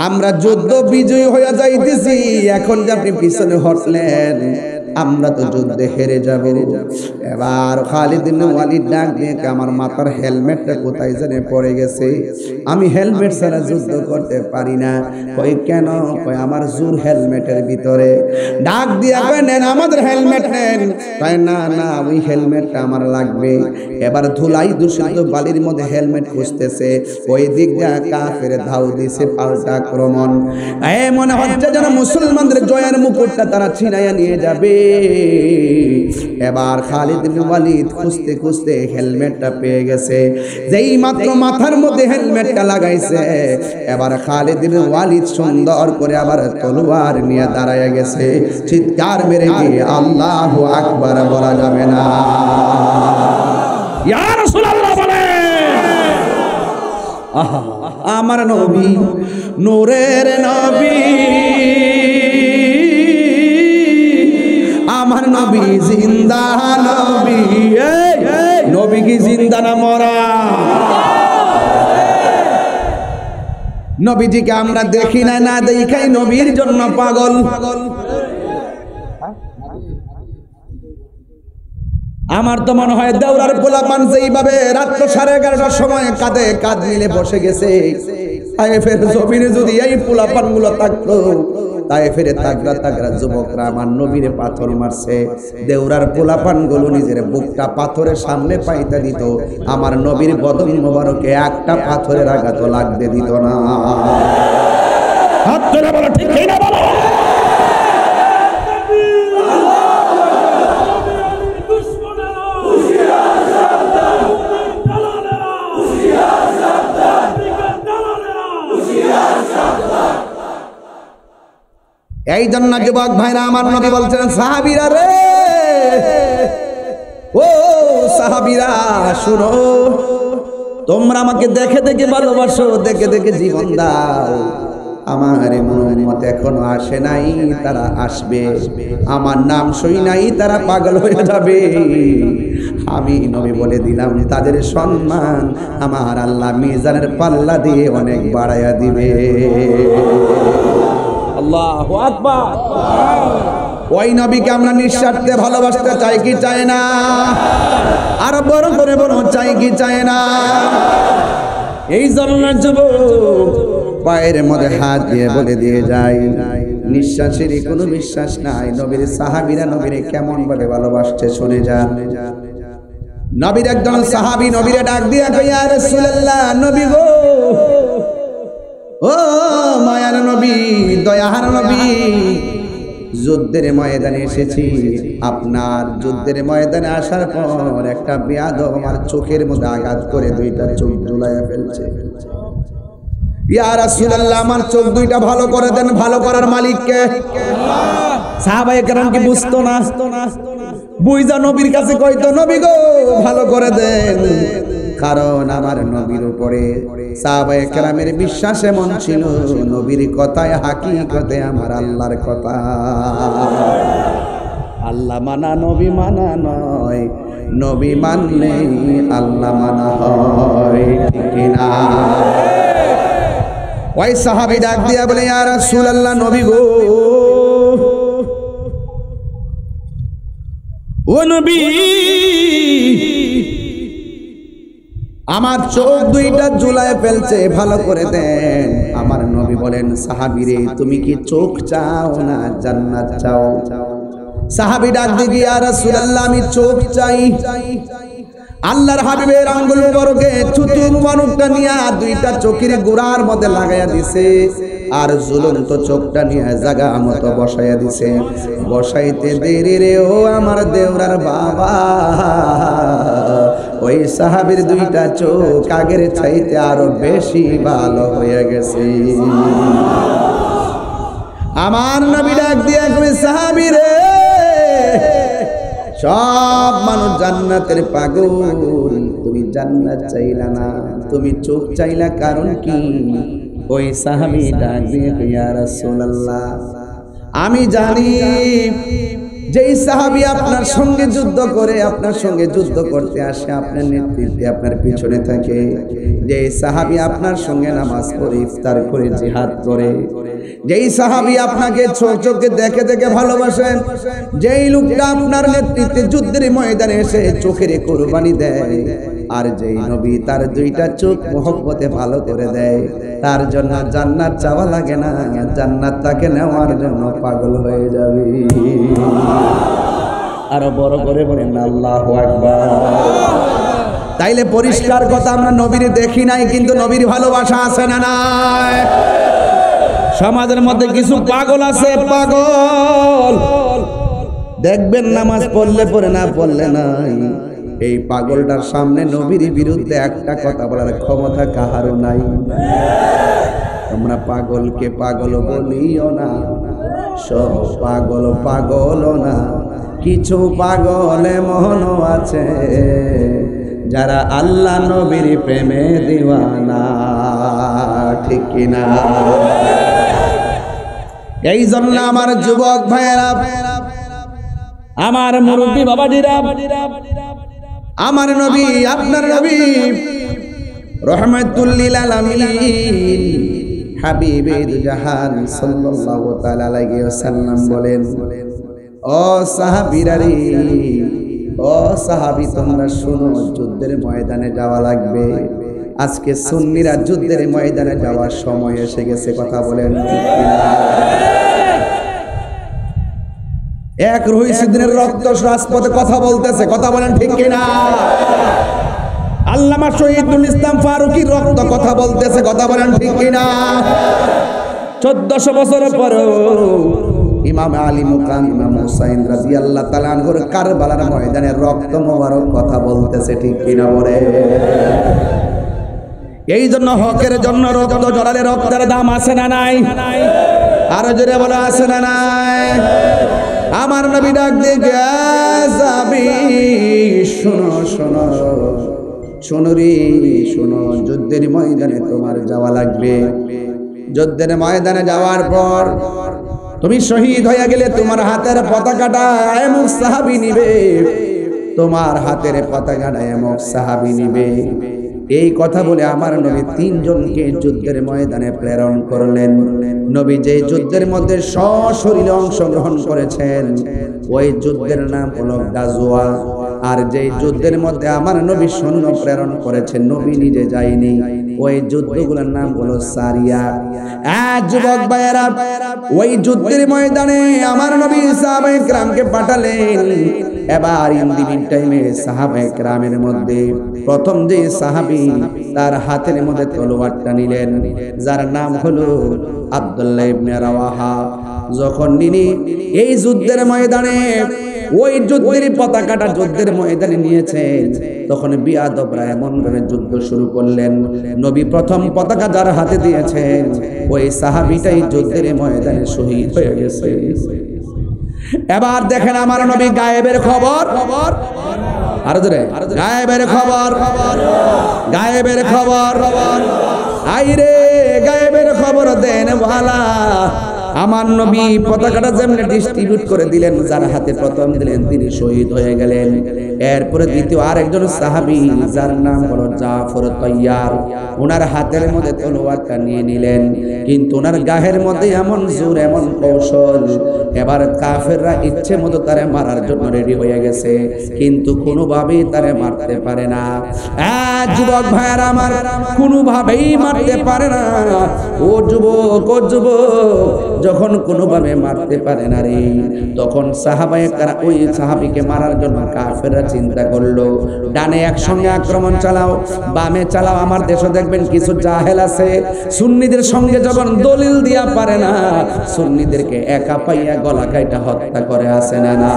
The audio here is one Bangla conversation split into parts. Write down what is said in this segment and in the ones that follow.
আমরা যুদ্ধ বিজয়ী হয়ে যাইতেছি, এখন যে আপনি পিছনে হটলেন, আমরা তো যুদ্ধে হেরে যাব। এবার খালিদ ইবনে ওয়ালিদ ডাক দিয়ে, আমার মাথার হেলমেটটা কোথায় জানে পড়ে গেছে, আমি হেলমেট ছাড়া যুদ্ধ করতে পারি না। কই কেন? কই আমার জোর হেলমেটের ভিতরে। ডাক দিয়া কই নেন আমাদের হেলমেট নেন। কই না না, ওই হেলমেটটা আমার লাগবে। এবার ধুলাই দূষিত বালির মধ্যে হেলমেট খুঁজতেছে, ওই দিক দিয়ে কাফের ধাও দিছে পাল্টা আক্রমণ। মনে হচ্ছে যেন মুসলমানদের জয়ের মুকুটটা তারা ছিনাইয়া নিয়ে যাবে। এবার খালিদ ইবনে ওয়ালিদ খুঁজতে খুঁজতে হেলমেটটা পেয়ে গেছে। যেই মাত্র মাথার মধ্যে হেলমেটটা লাগাইছে, এবার খালিদ ইবনে ওয়ালিদ সুন্দর করে আবার তলোয়ার নিয়ে দাঁড়ায় গেছে। চিৎকার মেরে কি আল্লাহু আকবার বলা যাবে না? ইয়া রাসূলুল্লাহ বলে, আহা আমার নবী নূরের নবী, আমার নবী জিন্দা নবী। নবী কি জিন্দা না মরা? নবীজিকে আমরা দেখি না, না দেখাই নবীর জন্য পাগল। আমার তো মনে হয় দেওরার পোলাপান যেইভাবে রাত 11:30টার সময় কাঁধে কাঁধ মিলে বসে গেছে, তায়েফের জমিনে যদি এই পোলাপান গুলো থাকতো, তায়েফের তাগড়া তাগড়া যুবকরা আমার নবীরে পাথর মারছে, দেওরার পোলাপান গুলো নিজের বুকটা পাথরের সামনে পাইতে দিত, আমার নবীর বদন মোবারকে একটা পাথরের আঘাত লাগতে দিত না। হাত ধরে বলো ঠিক না বলো। এই জন্য যুবক ভাইরা আমার নবী বলছেন, সাহাবীরা রে, ও সাহাবীরা শুনো, তোমরা আমাকে দেখে দেখে ভালোবাসো, দেখে দেখে জীবন দাও। আমার উম্মত এখনো আসে নাই, তারা আসবে। আমার নাম শুই নাই, তারা পাগল হয়ে যাবে। আমি নবী বলে দিলাম, তাদের সম্মান আমার আল্লাহ মিজানের পাল্লা দিয়ে অনেক বাড়াইয়া দিবে। আল্লাহু আকবার। ওই নবীকে আমরা নিঃস্বার্থে ভালোবাসতে চাই কি চাই না? আর বড় করে বড় চাই কি চাই না? এই জন্য যুবক পায়ের মধ্যে হাত দিয়ে বলে দিয়ে যাই, নিঃশ্বাসেরই কোনো বিশ্বাস নাই। নবীর সাহাবীরা নবীরে কেমন ভাবে ভালোবাসছে শুনে যান। নবীর একজন সাহাবী নবীরে ডাক দিয়া কই, ইয়া রাসূলুল্লাহ, নবী গো, ও মায়ার নবী, দয়ার নবী, যুদ্ধের ময়দানে এসেছি। আপনার যুদ্ধের ময়দানে আসার পর একটা বেয়াদব আমার চোখের মধ্যে আঘাত করে দুইটা চোখ ঝুলাইয়া ফেলছে। ইয়া রাসূলুল্লাহ, আমার চোখ দুইটা ভালো করে দেন। ভালো করার মালিক কে? আল্লাহ। সাহাবায়ে কেরাম কি বুঝতো না? বুইজা নবীর কাছে কইতো, নবী গো ভালো করে দেন। কারণ আমার নবীর উপরে সাহাবায়ে কেরামের বিশ্বাস এমন ছিল, নবীর কথায় হাকিকতে আমার আল্লাহর কথা। আল্লাহ মানা নবী মানা নয়, নবী মানলে আল্লাহ মানা হয়, ঠিক না? ওই সাহাবী ডাক দিয়া বলে, ইয়া রাসূলুল্লাহ, নবী গো, ও নবী, আমার চোখ দুইটা ঝুলায় ফেলছে, ভালো করে দেন। আমার নবী বলেন, সাহাবীরে, তুমি কি চোখ চাও না জান্নাত চাও? সাহাবী ডাক দিয়ে, ইয়া রাসূলুল্লাহ, আমি চোখ চাই। আল্লাহর হাবিবের আঙ্গুল মুবারকে থুতু মুবারকটা নিয়ে দুইটা চোখের গোড়ার মধ্যে লাগাইয়া দিছে, আর ঝুলন্ত চোখটা নিয়ে জায়গা মতো বসাইয়া দিছে। বসাইতে দেরি রে ও আমার দেওরার বাবা, ওই সাহাবীর দুইটা চোখ আগের চাইতে আরো বেশি ভালো হয়ে গেছে। আমার নবী ডাক দিয়া কই, সাহাবী রে, সব মানুষ জান্নাতের পাগল, তুমি জান্নাত চাইলা না, তুমি চোখ চাইলা, কারণ কি? ওই সাহাবী ডাক দিয়ে, ইয়া রাসূলুল্লাহ, আমি জানি যেই সাহাবী আপনার সঙ্গে যুদ্ধ করে, আপনার সঙ্গে যুদ্ধ করতে আসে, আপনার নেতৃত্বে আপনার পিছনে থাকে, যেই সাহাবী আপনার সঙ্গে নামাজ পড়ে, ইফতার করে, জিহাদ করে, যেই সাহাবী আপনাকে চোখে দেখে দেখে ভালোবাসেন, যেই লোকটা আপনার নেতৃত্বে যুদ্ধের ময়দানে এসে চোখের কুরবানি দেয়, আর যেই নবী তার দুইটা চোখ মহব্বতে ভালো করে দেয়, তার জন্য জান্নাত চাওয়া লাগে না, জান্নাত তাকে নেওয়ার জন্য পাগল হয়ে যাবে। আরো বড় করে বলেন আল্লাহু আকবার। তাইলে পরিষ্কার কথা, আমরা নবীর দেখি নাই, কিন্তু নবীর ভালোবাসা আছে না নাই? সমাজের মধ্যে কিছু পাগল আছে, পাগল দেখবেন নামাজ পড়লে পড়ে না পড়লে নাই, এই পাগলটার সামনে নবীর বিরুদ্ধে একটা কথা বলার ক্ষমতা কাহারও নাই। তোমরা পাগলকে পাগল বলিও না, সব পাগল পাগল না, কিছু পাগল এমনও আছে যারা আল্লাহ নবীর প্রেমে দিওয়ানা, ঠিক কিনা? এই জন্য আমার যুবক ভাইয়েরা, আমার মুরব্বী বাবাজিরা, আমার নবী, আপনার নবী রহমাতুল লিল আলামিন হাবিবে জাহান সাল্লাল্লাহু তাআলা আলাইহি ওয়াসাল্লাম বলেন, ও সাহাবীরা রে, ও সাহাবী তোমরা শুনো, যুদ্ধের ময়দানে যাওয়া লাগবে। আজকে সুন্নিরা যুদ্ধের ময়দানে যাওয়ার সময় এসে গেছে, কথা বলেন ঠিক কিনা? এক রহিসুদ্দিনের রক্ত রাজপথে কথা বলতেছে, কথা বলেন ঠিক কিনা? আল্লামা শহীদুল ইসলাম ফারুকীর রক্ত কথা বলতেছে, কথা বলেন ঠিক কিনা? 1400 বছর পরেও ইমাম আলী মুকাম ইমাম হুসাইন রাদিয়াল্লাহু তাআলা আনহুর কারবালার ময়দানে রক্ত মোবারক কথা বলতেছে, ঠিক কিনা বলে? এই জন্য হকের জন্য রক্ত জড়ালে রক্তের দাম আছে না নাই? আরো জোরে বলো, আছে না নাই? আমার নবী ডাক দিয়ে যাবি, শোনো শোনো শোনো রে শোনো, যুদ্ধের ময়দানে তোমার যাওয়া লাগবে। যুদ্ধের ময়দানে যাওয়ার পর তুমি শহীদ হয়ে গেলে তোমার হাতের পতাকাটা এমন সাহাবী নিবে, তোমার হাতের পতাকাটা এমন সাহাবী নিবে। এই কথা বলে আমার নবী 3 জনকে যুদ্ধের ময়দানে প্রেরণ করলেন। নবী যে যুদ্ধের মধ্যে সশরীরে অংশগ্রহণ করেছেন, ওই যুদ্ধের নাম হলো গাজওয়া। আর যে যুদ্ধের মধ্যে আমার নবী সৈন্য প্রেরণ করেছেন, নবী নিজে যায়নি, ওই যুদ্ধগুলোর নাম হলো সারিয়া। যুবক ভাইয়েরা, ওই যুদ্ধের ময়দানে আমার নবী সাহাবায়ে কেরামকে পাঠালেন। এবার ইন্দিবিন টাইমে সাহাবায়ে কেরামের মধ্যে প্রথম যে সাহাবী তার হাতের মধ্যে তলোয়ারটা নিলেন, যার নাম হলো আব্দুল্লাহ ইবনে রাওয়াহা। যখন তিনি এই যুদ্ধের ময়দানে ওই যুদ্ধের পতাকাটা যুদ্ধের ময়দানে নিয়েছেন, তখন বিয়াদবরা এমন ভাবে যুদ্ধ শুরু করলেন, নবী প্রথম পতাকা যার হাতে দিয়েছেন ওই সাহাবীটাই যুদ্ধের ময়দানে শহীদ হয়ে গেছে। এবার দেখেন আমার নবী গায়েবের খবর, আরো ধরে গায়েবের খবর, গায়েবের খবর, আইরে গায়েবের খবর দেন ভালা। আমার নবী পতাকাটা যেমনি ডিস্ট্রিবিউট করে দিলেন, যার হাতে প্রথম দিলেন তিনি শহীদ হয়ে গেলেন। এরপরে দ্বিতীয় আরেকজন সাহাবী যার নাম হলো জাফর তাইয়ার, ওনার হাতের মধ্যে তলোয়ারটা নিয়ে নিলেন, কিন্তু ওনার গায়ের মধ্যে এমন জোর এমন কৌশল, এবার কাফেররা ইচ্ছে মতো তারে মারার জন্য রেডি হয়ে গেছে, কিন্তু কোনোভাবেই তারে মারতে পারে না। যুবক ভাইয়েরা আমার, কোনোভাবেই মারতে পারে না। ও যুবক, ও যুবক, যখন কোনোভাবে মারতে পারে না রে, তখন সাহাবায়ে কেরাম ওই সাহাবীকে মারার জন্য কাফেররা চিন্তা করলো, ডানে একসঙ্গে আক্রমণ চালাও, বামে চালাও। আমার দেশে দেখবেন কিছু জাহেল আছে, সুন্নিদের সঙ্গে যখন দলিল দিয়া পারে না, সুন্নিদেরকে একা পাইয়া গলা কাইটা হত্যা করে, আছে না না?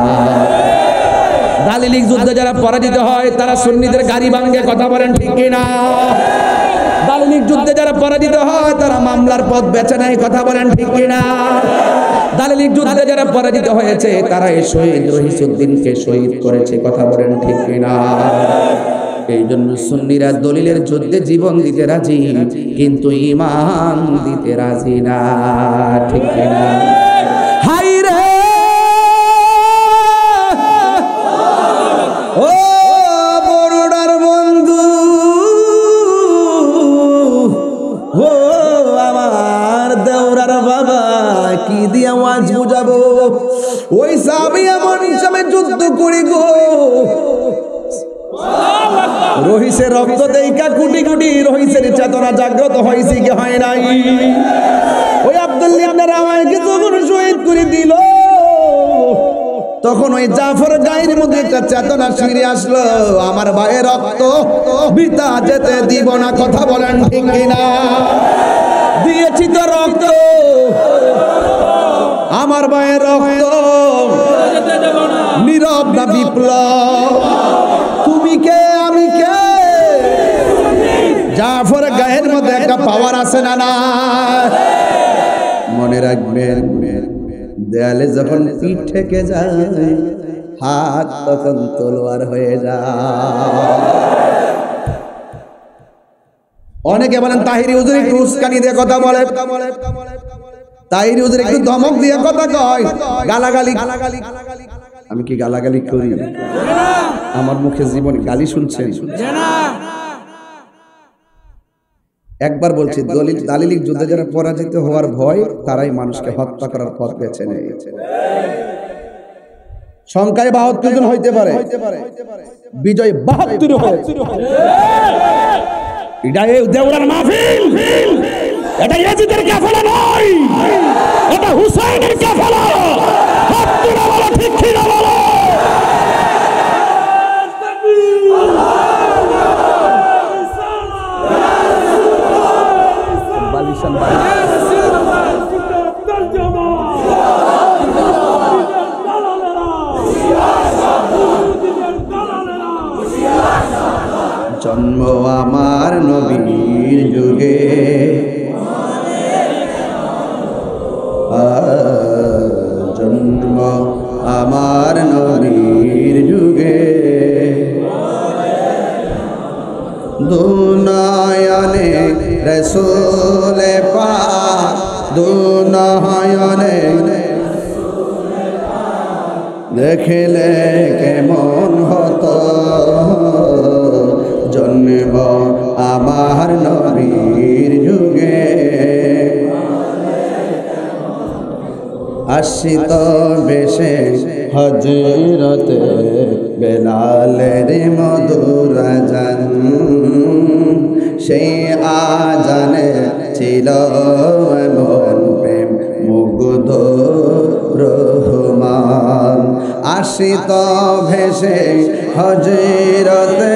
দালিলিক যুদ্ধে যারা পরাজিত হয় তারা সুন্নিদের গাড়ি ভাঙে, কথা বলেন ঠিক কিনা? দালিলিক যুদ্ধে যারা পরাজিত হয় তারা মামলার পথ বেছে নেয়, কথা বলেন ঠিক কিনা? দালিলিক যুদ্ধে যারা পরাজিত হয়েছে তারা এই শহীদ রহিসুদ্দিনকে শহীদ করেছে, কথা বলেন ঠিক কিনা? এই জন্য সুন্নিরা দলিলের যুদ্ধে জীবন দিতে রাজি, কিন্তু ঈমান দিতে রাজি না, ঠিক কিনা? হাই রে বাবা কি দিয়া ওয়াজ বুঝাবো ওই সাহাবী এমন হিসাবে যুদ্ধ করে গো রহিসের রক্ত দেইকা কোটি কোটি রহিসের চেতনা জাগ্রত হইছে কি হয় নাই ওই আব্দুল্লাহ ইবনে রাওয়াহকে যখন শহীদ করে দিল তখন ওই জাফর গায়ের মধ্যে একটা চেতনা ফিরে আসলো আমার ভাইয়ের রক্ত বৃথা যেতে দিব না কথা বলেন ঠিক কিনা দিয়েছি তো রক্ত আমার ভাইয়ের রক্ত নীরব না বিপ্লব তুমি কে আমি কে জাফর গায়ের মধ্যে একটা পাওয়ার আছে না না মনে রাখবেন দেয়ালে যখন পিঠ ঠেকে যায় হাত তখন তলোয়ার হয়ে যায় অনেকে বলেন তাহিরি হুজুর একটু উস্কানি দিয়ে কথা বলে তাহিরি হুজুর একটু ধমক দিয়ে কথা কয় গালাগালি আমি কি গালাগালি করি আমার মুখে জীবনে গালি শুনছেন একবার বলছি দালিলিক যুদ্ধে যারা পরাজিত হওয়ার ভয় তারাই মানুষকে হত্যা করার পথ বেছে নিয়েছে সংখ্যায় ৭২ জন হইতে পারে বিজয় ৭২ হয় এটা এই দেওরার মাহফিল এটা ইয়াজিদের কাফেলা নয় এটা হুসাইনের কাফেলা হাতটা বলো ঠিক কি না বলো জন্ম আমার নবীর যুগে জন্ম আমার নবীর যুগে দুনয়নে রাসূল পাক দুনয়নে দেখলে কেমন হতো জন্ম আমার নবীর যুগে আশিত বেশে হযরতে বেলালের মধুর আযান সেই আযানে ছিল এমন প্রেম মুগ্ধ রহমান আশিত ভেসে হযরতে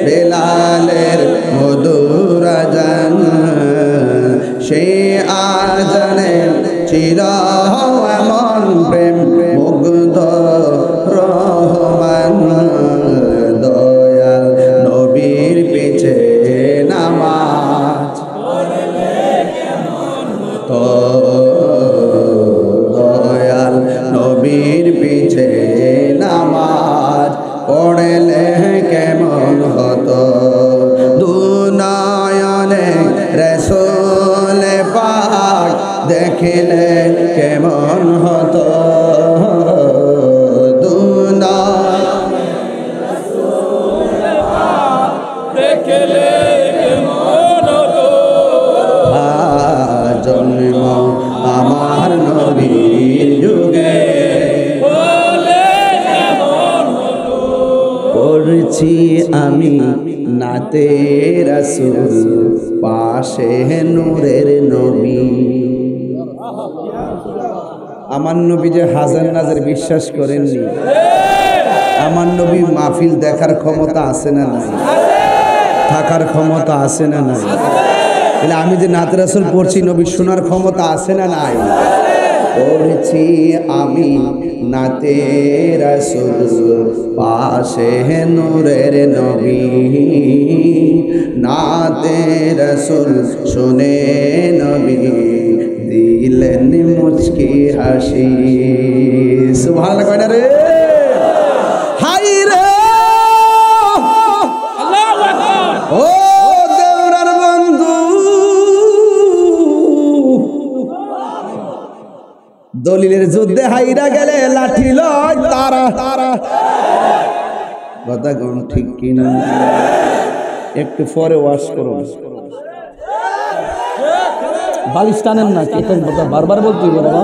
বেলালের মধুর আযান সেই আযানে ছিল এমন প্রেম মুগ্ধ রহমান দয়াল নবীর পিছে নামাজ তো দয়াল নবীর পিছে নামাজ পড়লে কেমন হতো দুনয়নে রাসূল পাক দেখলে কেমন হতো দুনয়নে রাসূল পাক দেখলে কেমন হতো জন্ম আমার নবীর যুগে পড়ছি আমি নাতে রাসূল পাশে নূরের নবী আমার নবী যে হাজার নাজার বিশ্বাস করেননি আমার নবী মাহফিল দেখার ক্ষমতা আছে না নাই থাকার ক্ষমতা আছে না নাই তাহলে আমি যে নাতে রাসূল পড়ছি নবী শোনার ক্ষমতা আছে না নাই পড়ছি আমি নাতে রাসূল পাশে নূরের নবী নাতে রাসূল শুনে নবী দিলেন মুচকি হাসি সুবহানাল্লাহ কয়না রে হাই রে আল্লাহু আকবার ও দেওরার বন্ধু দলিলের যুদ্ধে হাইরা গেলে লাঠি লয় তারা তারা কথা কোন ঠিক কিনা একটু পরে ওয়াশ করো বালিশ টানেন না, কেটেন বারবার বলতে বাবা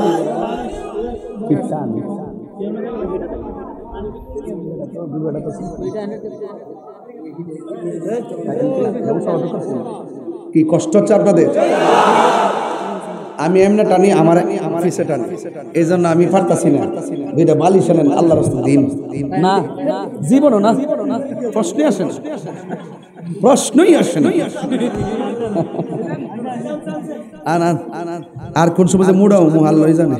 কি কষ্ট হচ্ছে আপনাদের? আমি এমনি টানি, আমার পিছে টানি, এই জন্য আমি পারতাছি না। দুইটা বালিশ আনেন আল্লাহর রাস্তায় দিন না, জীবনও না, প্রশ্নই আসে না, প্রশ্নই আসে না। আর কোন সময় যে মুড়াও মুহাল লই জানে,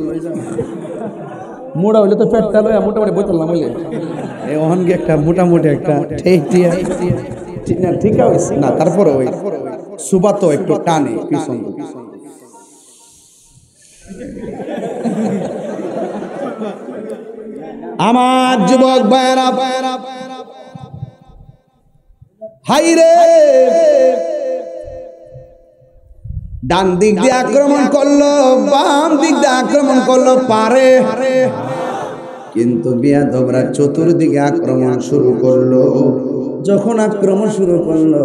মোড়া হইলে তো পেটটা লয় মোটামুটি বইতাম হইলে এই ওখানকে একটা মোটামুটি একটা ঠিক আছে না, তারপরে ওই সুবা তো একটু টানে পিছন। আমার যুবক ভাইরা হাই রে, ডান দিক দিয়ে আক্রমণ করলো, বাম দিক দিয়ে আক্রমণ করলো, পারে কিন্তু বিয়াদবরা চতুর্দিকে আক্রমণ শুরু করলো। যখন আক্রমণ শুরু করলো,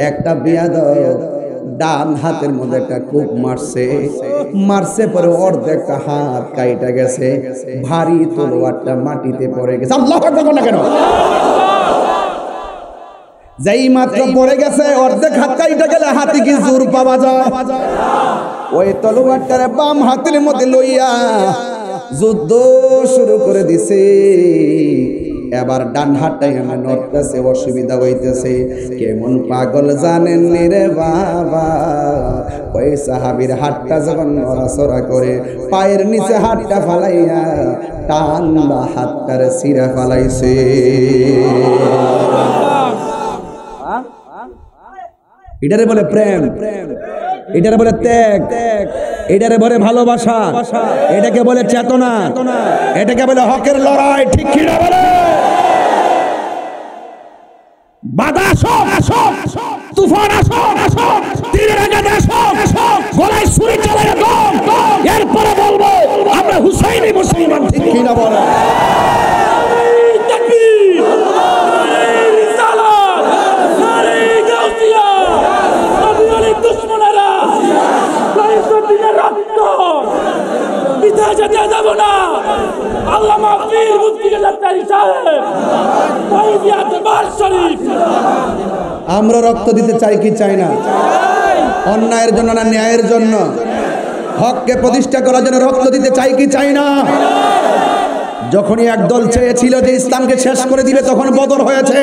একটা বিয়াদব ডান হাতের মধ্যে একটা কূপ মারছে পরে অর্ধেকটা হাত কাইটা গেছে, ভারী তলোয়ারটা মাটিতে পড়ে গেছে। আল্লাহু আকবার না কেন? যেই মাত্র পড়ে গেছে অর্ধেক হাত কাইটা গেলে হাতে কি জোর পাওয়া যায়? ওই তলোয়ারটারে বাম হাতের মধ্যে লইয়া যুদ্ধ শুরু করে দিছে। এবার ডান হাতটাই আমার নড়তেছে, অসুবিধা হইতেছে। কেমন পাগল জানেন রে বাবা, ওই সাহাবীর হাতটা যখন নড়াচড়া করে পায়ের নিচে হাতটা ফালাইয়া টান্ডা হাতটারে ছিঁড়া ফালাইছে। এটারে বলে প্রেম, এটারে বলে ত্যাগ, এটারে বলে ভালোবাসা, এটাকে বলে চেতনা, এটাকে বলে হকের লড়াই। ঠিক কি না বলে? বাধা আসো, তুফান আসো, তীরের আঘাত আসো, গলায় ছুরি চালায় দম, এরপরে বলবো আমরা হুসাইনি মুসলমান। ঠিক কি না বলে? আমরা রক্ত দিতে চাই কি চাই না? অন্যায়ের জন্য না ন্যায়ের জন্য? হককে প্রতিষ্ঠা করার জন্য রক্ত দিতে চাই কি চাই না? যখনই একদল চেয়েছিল যে ইসলামকে শেষ করে দিবে তখন বদর হয়েছে,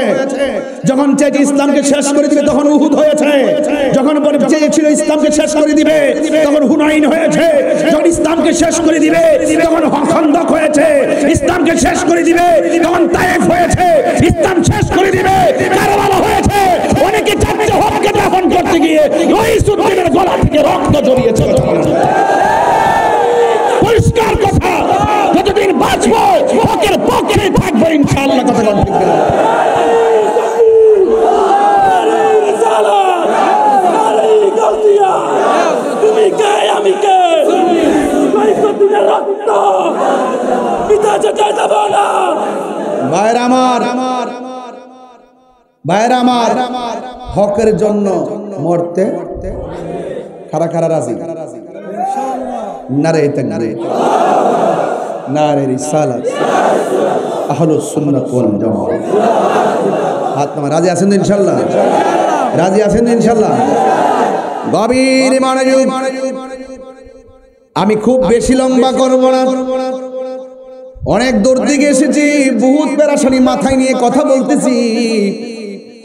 যখন চেয়েছে ইসলামকে শেষ করে দিবে তখন উহুদ হয়েছে, যখন চেয়েছিল ইসলামকে শেষ করে দিবে তখন হুনাইন হয়েছে, যখন ইসলামকে শেষ করে দিবে তখন খন্দক হয়েছে, ইসলামকে শেষ করে দিবে তখন তায়েফ হয়েছে, ইসলাম শেষ করে দিবে কারবালা হয়েছে। অনেকে চাচ্ছে হককে দাফন করতে গিয়ে রইসুদ্দিনের গলা থেকে রক্ত জড়িয়েছে। পরিষ্কার কথা, যতদিন বাঁচবো হকের পক্ষে থাকবো ইনশাআল্লাহ। কথা বলতে তুমি কে আমি কে? ভাইরা আমার, হকের জন্য মরতে খারা খারা রাজি নারে তাকবীর, নারে রিসালাত, আহলুস সুন্নাত ওয়াল জামাত। হাত নামা। রাজি আছেন তো ইনশাআল্লাহ? রাজি আছেন তো ইনশাআল্লাহ? গভীর মনোযোগ। আমি খুব বেশি লম্বা করব না, অনেক দূর থেকে এসেছি, বহুত পেরেশানি মাথায় নিয়ে কথা বলতেছি।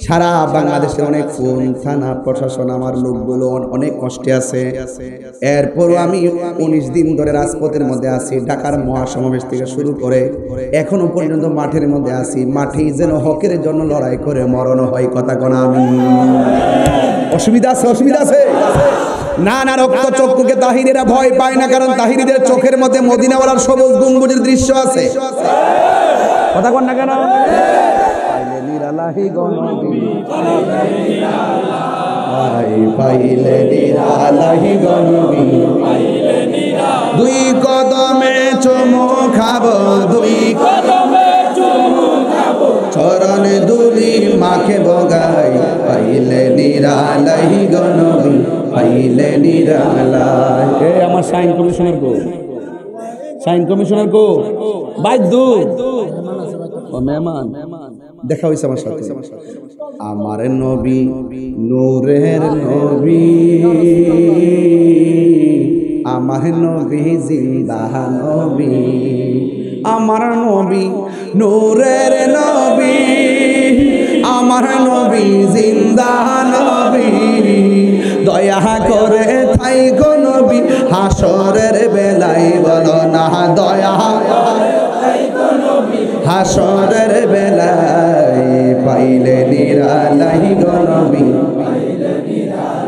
সারা বাংলাদেশের অনেক ফোন, থানা প্রশাসন, আমার লোকগুলো অনেক কষ্টে আছে। এরপরও আমি 19 দিন ধরে রাজপথের মধ্যে আছি। ঢাকার মহাসমাবেশ থেকে শুরু করে এখনো পর্যন্ত মাঠের মধ্যে আছি। মাঠেই যেন হকের জন্য লড়াই করে মরণ হয়। কথা কোনা আমি অসুবিধা আছে? অসুবিধা আছে না? না, রক্ত চক্ষুকে তাহিরিরা ভয় পায় না, কারণ তাহিরিদের চোখের মধ্যে মদিনাওয়ালার সবুজ গম্বুজের দৃশ্য আছে। কথা কোন না কেন? নিরালাহি গনবী পাইলে নিরালাহি গনবী, দুই কদমে চুমু খাবো, দুই কদমে চুমু খাবো, চরণে দুলি মাখে বগাই পাইলে নিরালাহি গনবী, পাইলে নিরালায়। এই আমার সাইন কমিশনার গো, সাইন কমিশনার গো, বাধ্য ও মেহমান দেখা হয়েছে আমার সাথে। আমার নবী নূরের নবী, আমার নবী জিন্দা নবী, আমার নবী নূরের নবী, আমার নবী জিন্দা নবী। দয়া করে থাই গো নবী হাসরের বেলায়, বলো না দয়া হাসরের বেলায় পাইলে নিরালাই গো নবী,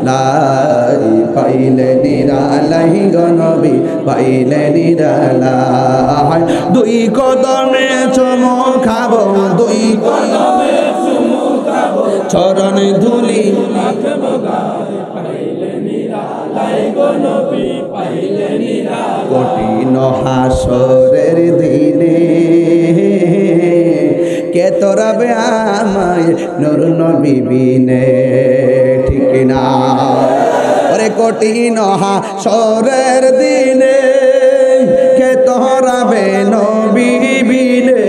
লাই পাইলে নিরালাই গো নবী, পাইলে নিরালাই। দুই কদমে চুমু খাবো, দুই কদমে চুমু খাবো, চরণ ধুলি কঠিন হাসরের দিনে কে তোরাবে আমায় নূর নবী বিনে, ঠিক না? ওরে কঠিন হাসরের দিনে কে তোরাবে নবী বিনে,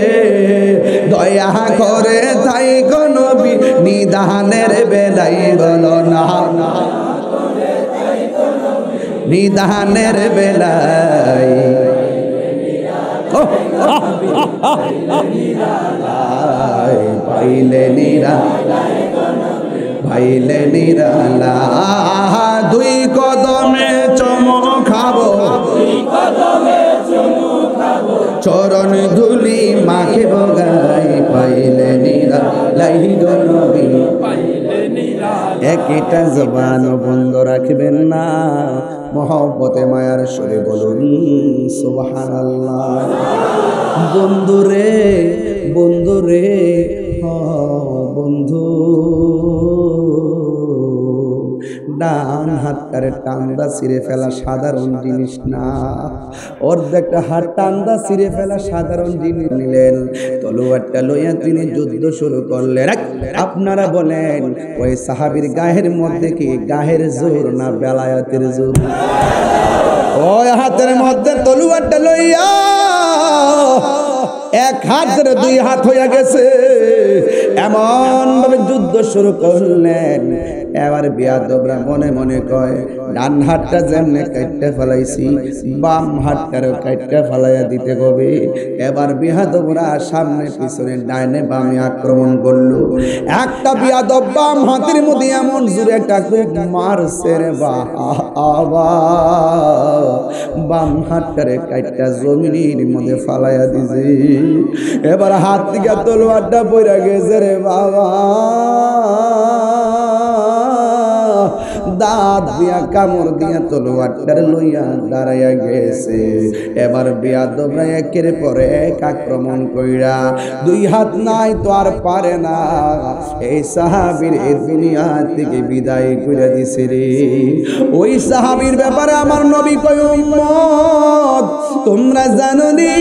দয়া করে তাই গো নবী নিদানের বেলায়, বলো না নিদানের বেলায় পাইলে নিরা পাইলে নিরালা। দুই কদমে চুমু খাবো, চরণ ধুলি মাখে বগাই, পাইলে নিরালাই গো নবী। একটা জবান বন্ধ রাখবেন না, মহব্বতে মায়ার সুরে বলুন সুবহানাল্লাহ। বন্ধুরে বন্ধুরে বন্ধু, ডান হাতটারে টান্দা ছিঁড়ে ফেলা সাধারণ জিনিস না, অর্ধেকটা হাত টান্দা ছিঁড়ে ফেলা সাধারণ জিনিস। নিলেন তলোয়ারটা লইয়া তিনি যুদ্ধ শুরু করলেন। আপনারা বলেন ওই সাহাবীর গায়ের মধ্যে কি গায়ের জোর না বেলায়েতের জোর? ওই হাতের মধ্যে তলোয়ারটা লইয়া এক হাত ধরে দুই হাত হইয়া গেছে, এমন ভাবে যুদ্ধ শুরু করলেন। এবার বিয়াদবরা মনে মনে কয় ডান হাতটা যেমনে কাটতে ফেলাইছি বাম হাতটারও কাটতে ফেলাইয়া দিতে হবে। এবার বিয়াদবরা সামনে পিছনে ডাইনে বামে আক্রমণ করলো। একটা বিয়াদব বাম হাতের মধ্যে এমন জোরে একটা মারছে রে বাবা, বাম হাতটারে কাটটা জমিনের মধ্যে ফালাইয়া দিছে। এবার হাত থেকে তলোয়ারটা পড়ে গেছে রে বাবা, দাঁত দিয়া কামড় দিয়া তলোয়ারটার লইয়া দাঁড়াইয়া গেছে। এবার বিয়াদবরা একের পরে এক আক্রমণ কইরা, দুই হাত নাই তো আর পারে না, এই সাহাবীর এই দুনিয়া থেকে বিদায় করে দিছে রে। ওই সাহাবীর ব্যাপারে আমার নবী কয়, উম্মত তোমরা জানো নি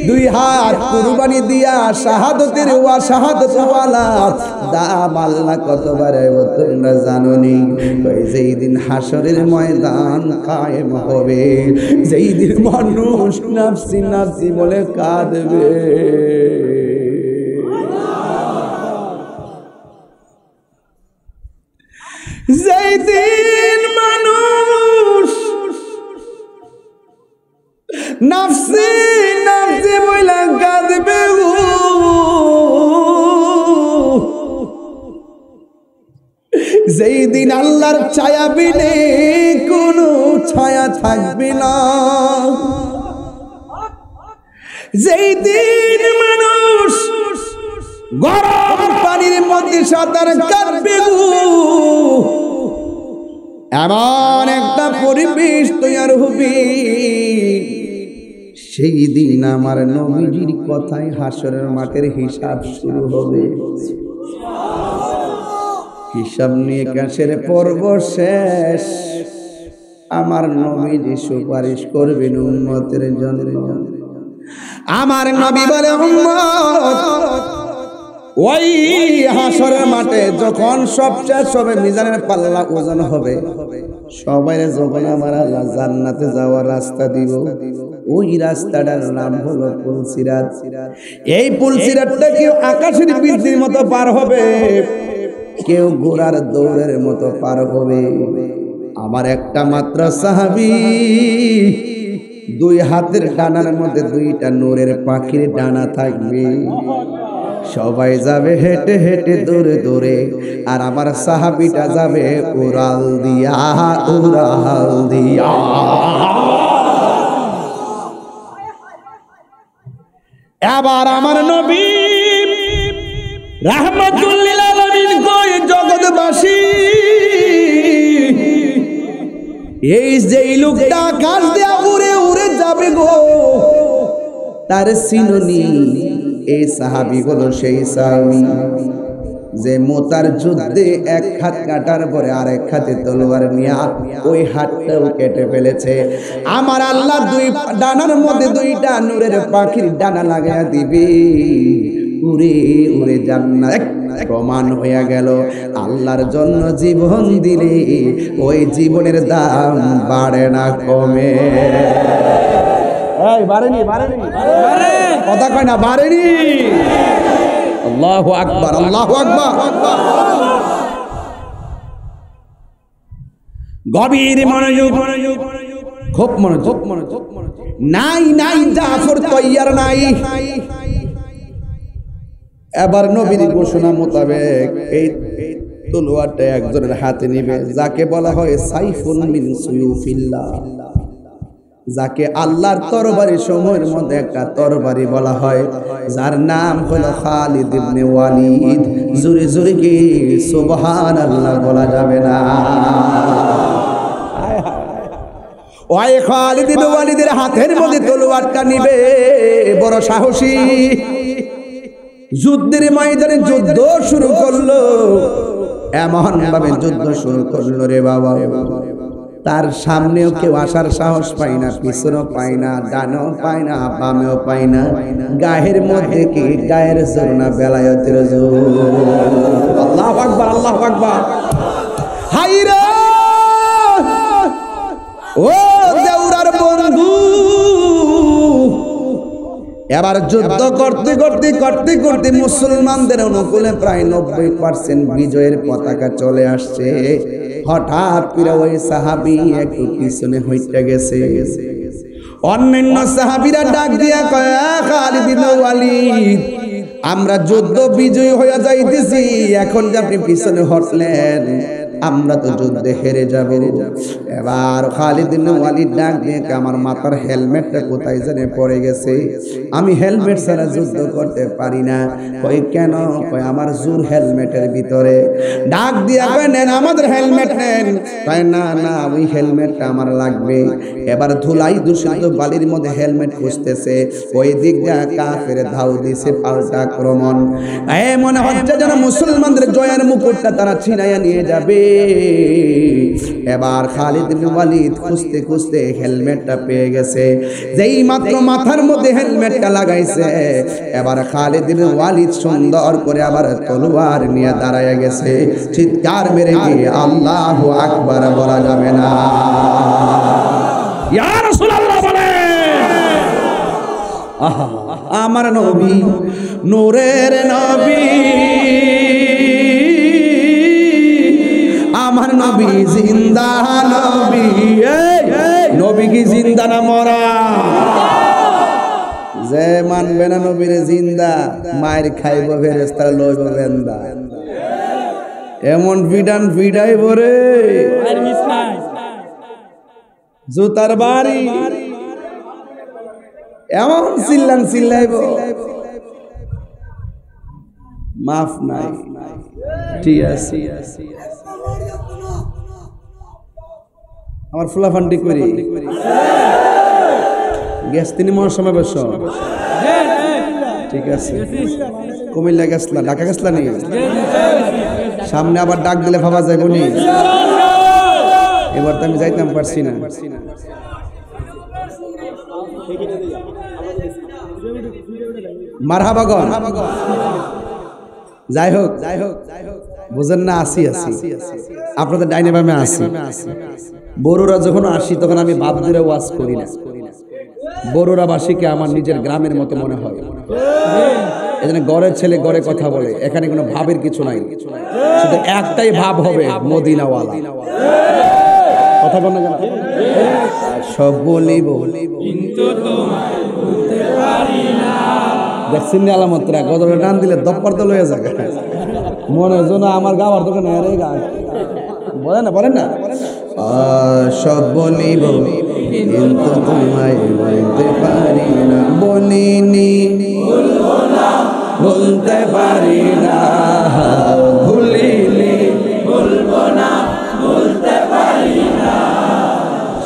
দুই হাত কুরবানি দিয়া শাহাদতের ওয়া শাহাদত ওয়ালা দাম আল্লাহ কতবার তোমরা জানো নি? যেই দিন হাসরের ময়দান কায়েম হবে, যেই দিন মানুষ নাফসি নাফসি বলে কাঁদবে, যেই দিন মানুষ নাফসি নাফসি বলে কাঁদবে, যেই দিন আল্লাহর ছায়া বিনে কোনো ছায়া থাকবে না, যেই দিন মানুষ গরম পানির মধ্যে সাঁতার কাটবে, এমন একটা পরিবেশ তৈরি হবে, সেই দিন আমার নবীজির কথায় হাসরের মাঠের হিসাব শুরু হবে। হিসাব নিয়ে কাশের পর্ব শেষ। আমার নবীজি সুপারিশ করবেন উম্মতের জন্য। আমার নবী বলে, উম্মত ওই হাসরের মাঠে যখন সব শেষ হবে, মিজানের পাল্লা ওজন হবে, সবাই যখন আমার আল্লাহ জান্নাতে যাওয়ার রাস্তা দিব, ওই রাস্তাটার নাম হলো পুলসিরাত। এই পুলসিরাতটা কেউ আকাশের বিদ্যুতের মতো পার হবে, কেউ ঘোড়ার দৌড়ের মতো পার হবে। আমার একটা মাত্র সাহাবী, দুই হাতের ডানার মধ্যে দুইটা নূরের পাখির ডানা থাকবে, সবাই যাবে হেঁটে হেঁটে দৌড়ে দৌড়ে, আর আমার সাহাবীটা যাবে উড়াল দিয়া উড়াল দিয়া। এবার আমার নবী রাহমাতুল লিল আলামিন কই জগৎবাসী, এই যে লোকটা আকাশ দিয়া উড়ে উড়ে যাবে গো, তার চিননি? এই সাহাবী হলো সেই সাহাবী যে মুতার যুদ্ধে এক হাত কাটার পরে আরেক হাতে তলোয়ার নিয়ে ওই হাতটাও কেটে ফেলেছে। আমার আল্লাহ দুই ডানার মধ্যে দুইটা নূরের পাখির ডানা লাগাইয়া দিবে, উড়ে উড়ে জান্নাত। প্রমাণ হয়ে গেল আল্লাহর জন্য জীবন দিলে ওই জীবনের দাম বাড়ে না কমে। বাড়েনি বাড়েনি কথা কয় না, বাড়েনি। আল্লাহু আকবার, আল্লাহু আকবার। গভীর মনোযোগ, খুব মনোযোগ। নাই নাই জাফর তৈয়ার নাই। এবার নবীর ঘোষণা মোতাবেক এই তলোয়ারটা একজনের হাতে নিবে, যাকে বলা হয় সাইফুন মিন সুয়ুফিল্লাহ, যাকে আল্লাহর তরবারি সময়ের মধ্যে একটা তরবারি বলা হয়, যার নাম হলো খালিদ ইবনে ওয়ালিদ। জোরে জোরে কি সুবহানাল্লাহ বলা যাবে না? ওই খালিদ ইবনে ওয়ালিদের হাতের মধ্যে তলোয়ারটা নিবে, বড় সাহসী। যুদ্ধের ময়দানে যুদ্ধ শুরু করলো, এমন ভাবে যুদ্ধ শুরু করলো রে বাবা, তার সামনেও কেউ আসার সাহস পায় না, পিছনেও পায় না, ডানেও পায় না, বামেও পায় না। গায়ের মধ্যে কি গায়ের জোর না বেলায়েতের জোর? আল্লাহু আকবার, আল্লাহু আকবার। হাই রে ও দেউরার বন্ধু, এবার যুদ্ধ করতে করতে করতে করতে মুসলমানদের অনুকূলে প্রায় 90% বিজয়ের পতাকা চলে আসছে। হঠাৎ করে ওই সাহাবী একটু পিছনে হইতে গেছে। অন্যান্য সাহাবীরা ডাক দিয়া কয়, খালিদ ইবনে ওয়ালিদ, আমরা যুদ্ধ বিজয়ী হয়ে যাইতেছি, এখন যে আপনি পিছনে হটলেন, আমরা তো যুদ্ধে হেরে যাব। এবার খালিদ ইবনে ওয়ালিদ ডাক দিয়ে, আমার মাথার হেলমেটটা কোথায় জানে পড়ে গেছে, আমি হেলমেট ছাড়া যুদ্ধ করতে পারি না। কই কেন? কই আমার জোর হেলমেটের ভিতরে। ডাক দিয়া কয়, নেন আমাদের হেলমেট নেন। কয় না না, ওই হেলমেটটা আমার লাগবে। এবার ধুলাই দূষিত বালির মধ্যে হেলমেট খুঁজতেছে, ওই দিক দিয়ে কাফের ধাও দিছে পাল্টা আক্রমণ। মনে হচ্ছে যেন মুসলমানদের জয়ের মুকুটটা তারা ছিনাইয়া নিয়ে যাবে। এবার খালিদ ইবনে ওয়ালিদ খুঁজতে খুঁজতে হেলমেটটা পেয়ে গেছে। যেই মাত্র মাথার মধ্যে হেলমেটটা লাগাইছে, এবার খালিদ ইবনে ওয়ালিদ সুন্দর করে আবার তলোয়ার নিয়ে দাঁড়ায় গেছে। চিৎকার মেরে গিয়ে আল্লাহু আকবার বলা যাবে না? ইয়া রাসূলুল্লাহ বলে, আহা আমার নবী, নূরের নবী, আমার নবী জিন্দা নবী। নবী কি জিন্দা না মরা? যে মানবে না নবীরে জিন্দা, মায়ের খাইব ফেরেশতা লইব বেন্দা। এমন ভিডান ভিডাই বরে জুতার বাড়ি, এমন চিল্লান চিল্লাইব, মাফ নাই। ঠিক আছে, আমার ফুলাফান্ডি করি গ্যাস তিনি মহাসমাবেশ। ঠিক আছে, কুমিল্লা গেছলা, ঢাকা গেছলা নি? সামনে আবার ডাক দিলে ভাবা যাইব নি? এবার তো আমি যাইতাম পারছি না। মারহাবা গন। যাই হোক বুঝেন না, আসি আপনাদের ডাইনে বামে আসি। বড়ুরা যখন আসি তখন আমি বাপ ধরে ওয়াজ করি না। বড়ুরা বাসীকে আমার নিজের গ্রামের মতো মনে হয়। এজন্য গড়ের ছেলে গড়ে কথা বলে, এখানে কোনো ভাবের কিছু নাই, শুধু একটাই ভাব হবে, মদিনাওয়ালা। কথা বল না, সব বলিব দেখছেন না আলামতরা, গদরে টান দিলে দপ্পর তো লয়ে যাবে মনে জন্য আমার গাওয়ার দোকানে আরে গা বলেন না সব বলিব কিন্তু তোমায় বলতে পারি না, বলিনি বলতে পারি না, ভুলিনি বলবো না বলতে পারি না,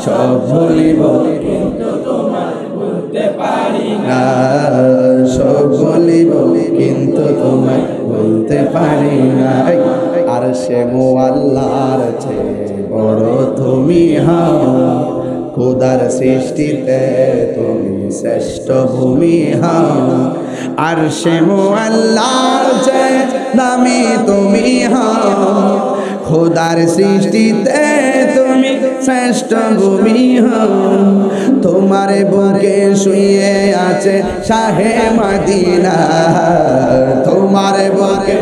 সব বলিব কিন্তু তোমায় বলতে পারি না, সব বলিব কিন্তু তোমায় বলতে পারি না। আর সে আল্লাহর চেয়ে বড় তুমি হও, খোদার সৃষ্টিতে তুমি শ্রেষ্ঠ ভূমি হও। আর সে আল্লাহর চেয়ে দামি তুমি হও, খোদার সৃষ্টিতে তুমি শ্রেষ্ঠ ভূমি হও। তোমার বুকে শুয়ে আছে শাহে মদিনা, তোমার বুকে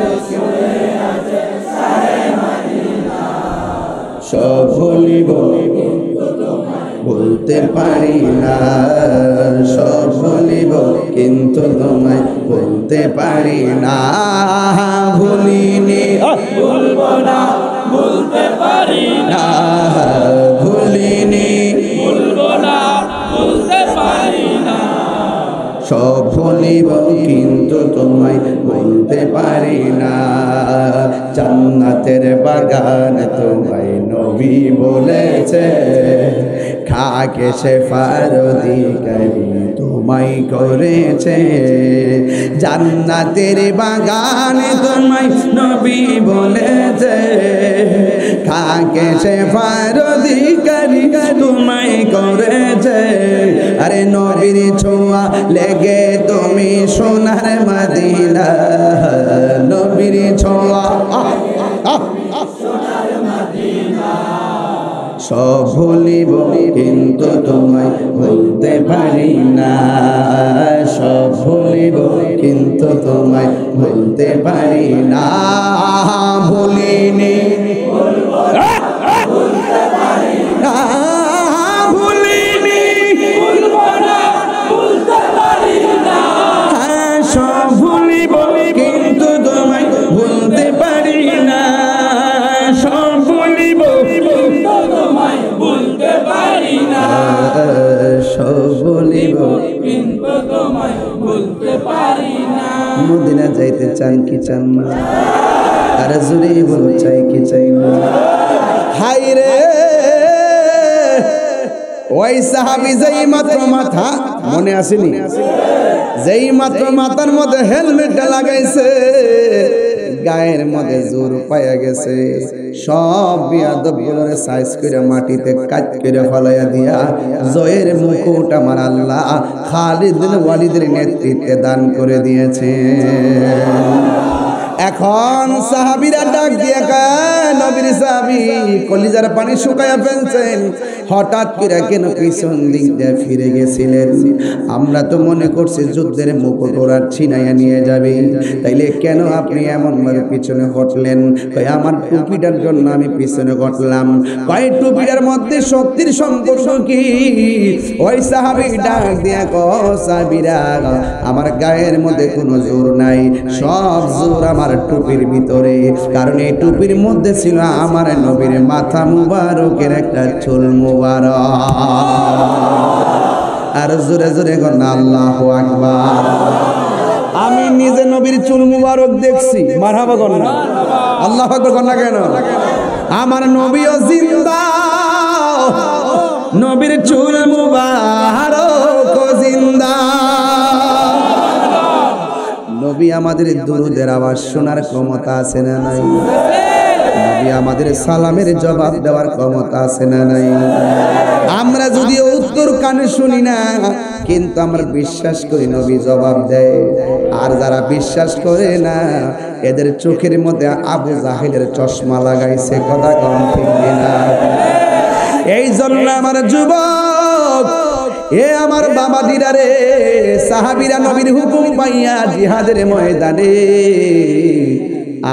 সব বলিব বলতে পারি না, সব বলিব কিন্তু তোমায় বলতে পারি না, ভুলিনি বলবো না বলতে পারি না, ভুলিনি বলবো না বলতে পারি না, সব বলিব কিন্তু তোমায় বলতে পারি না। জান্নাতের বাগান তোমায় নবী বলেছে, খাকে সে ফারদিকারি তোমায় করেছে। জান্নাতের বাগান তোমায় নবী বলেছে, খাকে সে ফারদিকারি তোমায় করেছে। আরে নবীর ছোঁয়া লেগে তুমি সোনার মদিনা, নবীর ছোঁয়া সব ভুলিব কিন্তু তোমায় বলতে পারি না, সব ভুলিব কিন্তু তোমায় বলতে পারি না, ভুলিনি বলতে পারি না, ভুলিনি বলবো না বলতে পারি না, সব ভুলিব কিন্তু তোমায় বলতে পারি না, সব ভুলিব তোমায় বলতে পারি না, সব বলিব কিন্তু তোমায় বলতে পারি না। মদিনা যাইতে চান কি চান না? আর জুড়ে বলো চাই কি চাই না? হাই রে ওই সাহাবী যেই মাত্র মাথা, মনে আসেনি, যেই মাত্র মাথার মধ্যে হেলমেটটা লাগাইছে, গায়ের মধ্যে জোর পাইয়া গেছে, সব বিয়াদবগুলোরে সাইজ করে মাটিতে কাট করে ফলাইয়া দিয়া জয়ের মুকুট আমার আল্লাহ খালিদ বিন ওয়ালিদের নেতৃত্বে দান করে দিয়েছে। এখন সাহাবীরা ডাক দিয়ে কয়, নবীর সাহাবী কলিজার পানি শুকায়া ফেলছেন, হঠাৎ করে কেন পিছন দিক দিয়ে ফিরে গেছিলেন? আমরা তো মনে করছি যুদ্ধের মুকুট ওরা ছিনাইয়া নিয়ে যাবে, তাইলে কেন আপনি এমন ভাবে পিছনে হটলেন? কয় আমার টুপিটার জন্য আমি পিছনে হটলাম। কয় টুপিটার মধ্যে শক্তির সম্পর্ক কি? ওই সাহাবী ডাক দিয়া কয়, সাহাবীরা আমার গায়ের মধ্যে কোনো জোর নাই, সব জোর আমার টুপির ভিতরে, কারণ এই টুপির মধ্যে ছিল আমার নবীর মাথা মুবারকের একটা চুল মুবারক। আর জোরে জোরে গণ আল্লাহু আকবার। আমি নিজে নবীর চুল মুবারক দেখছি, মারহাবা গণ না, আল্লাহু আকবার গণ না কেন? আমার নবীও জিন্দা, নবীর চুল মুবারক জিন্দা। নবী আমাদের দুরুদের আওয়াজ শোনার ক্ষমতা আছে না নাই? নবী আমাদের সালামের জবাব দেওয়ার ক্ষমতা আছে না নাই? আমরা যদিও উত্তর কানে শুনি না, কিন্তু আমরা বিশ্বাস করি নবী জবাব দেয়। আর যারা বিশ্বাস করে না, এদের চোখের মধ্যে আবু জাহেলের চশমা লাগাইছে। কথা কম ঠিক না? এই জন্য আমার যুবক, এ আমার বাবা দিদারে, সাহাবীরা নবীর হুকুম পাইয়া জিহাদের ময়দানে,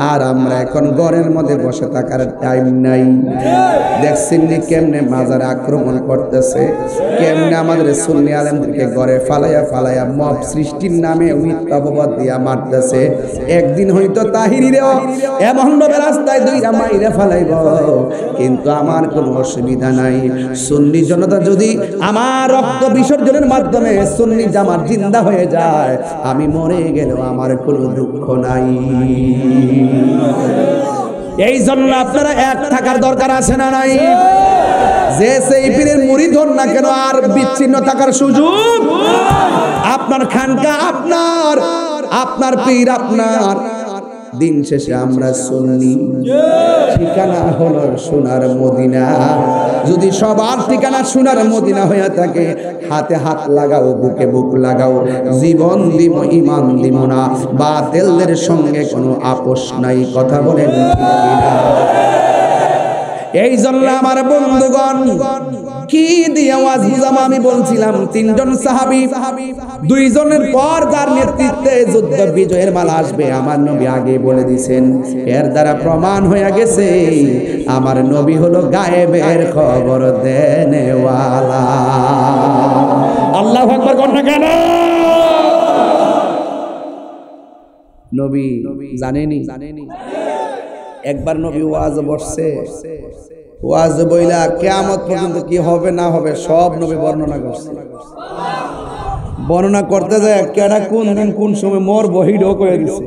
আর আমরা এখন ঘরের মধ্যে বসে থাকার টাইম নাই। দেখছেন নি কেমনে মাজারে আক্রমণ করতেছে, কেমনে আমাদের সুন্নি আলেমদেরকে ঘরে ফালাইয়া ফালাইয়া মব সৃষ্টির নামে মিথ্যা অপবাদ দিয়া মারতেছে। একদিন হয়তো তাহিরিরেও এমন ভাবে রাস্তায় দুইটা মাইরা ফালাইব, কিন্তু আমার কোনো অসুবিধা নাই। সুন্নি জনতা যদি আমার রক্ত বিসর্জনের মাধ্যমে সুন্নি জামাত জিন্দা হয়ে যায়, আমি মরে গেলেও আমার কোনো দুঃখ নাই। এই জন্য আপনারা এক থাকার দরকার আছে না নাই? যে সেই পীরের মুরিদ হন না কেন, আর বিচ্ছিন্ন থাকার সুযোগ আপনার খানকা আপনার, আপনার পীর আপনার। দিন শেষে আমরা সুন্নি, ঠিকানা হলো সোনার মদিনা। যদি সবার ঠিকানা সোনার মদিনা হয়ে থাকে, হাতে হাত লাগাও, বুকে বুক লাগাও, জীবন দিব ইমান দিব না, বাতিলদের সঙ্গে কোনো আপোষ নাই। কথা বলেন ঠিক কিনা? এই জন্য আমার বন্ধুগণ, কি দিয়ে ওয়াজ বুঝাম? আমি বলছিলাম তিনজন সাহাবী, দুইজনের পর যার নেতৃত্বে যুদ্ধ বিজয়ের মালা আসবে, আমার নবী আগে বলে দিয়েছেন। এর দ্বারা প্রমাণ হয়ে গেছে আমার নবী হলো গায়েবের খবর দেনেওয়ালা। আল্লাহু আকবার কোন না কেন? নবী জানেনি? একবার নবী ওয়াজ বসছে, ওয়াজ বইলা কিয়ামত পর্যন্ত কি হবে না হবে সব নবী বর্ণনা করছে। বর্ণনা করতে যায় কেডা কোন দিন কোন সময় মোর বহি ঢোক হয়ে দিছে।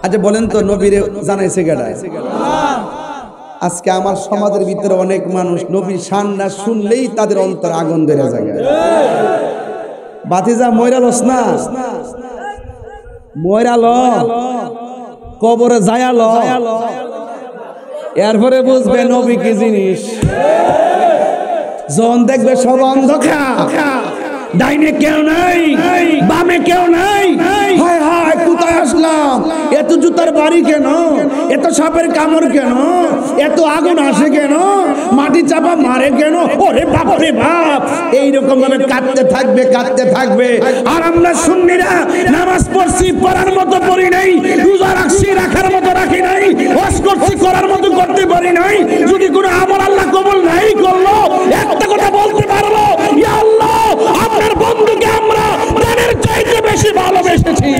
আচ্ছা বলেন তো, নবীরে জানাইছে কেডা? আজকে আমার সমাজের ভিতরে অনেক মানুষ নবীর শানটা শুনলেই তাদের অন্তর আগুন ধরে যায়। বাতিজা ময়রালস না, ময়রাল কবরে যায়াল, এরপরে বুঝবে নবী কি জিনিস। যখন দেখবে সব অন্ধকার, ডাইনে কেউ নাই, বামে কেউ নাই, হায় হায় কোথায় আসলাম, এত জুতার বাড়ি কেন, এত সাপের কামড় কেন, এত আগুন আসে কেন, মাটি চাপা মারে কেন, ওরে বাপ রে বাপ, এইরকম ভাবে কাঁদতে থাকবে কাঁদতে থাকবে। আর আমরা সুন্নিরা নামাজ পড়ছি, পড়ার মতো পড়ি নাই, রোজা রাখছি, রাখার মতো রাখি নাই, ওয়াজ করছি, করার মতো করতে পারি নাই। যদি কোনো আমল আল্লাহ কবুল নাই করলো, একটা কথা বলতে পারলো, ইয়া আল্লাহ আপনার বন্ধুকে আমরা প্রাণের চাইতে বেশি ভালোবেসেছি।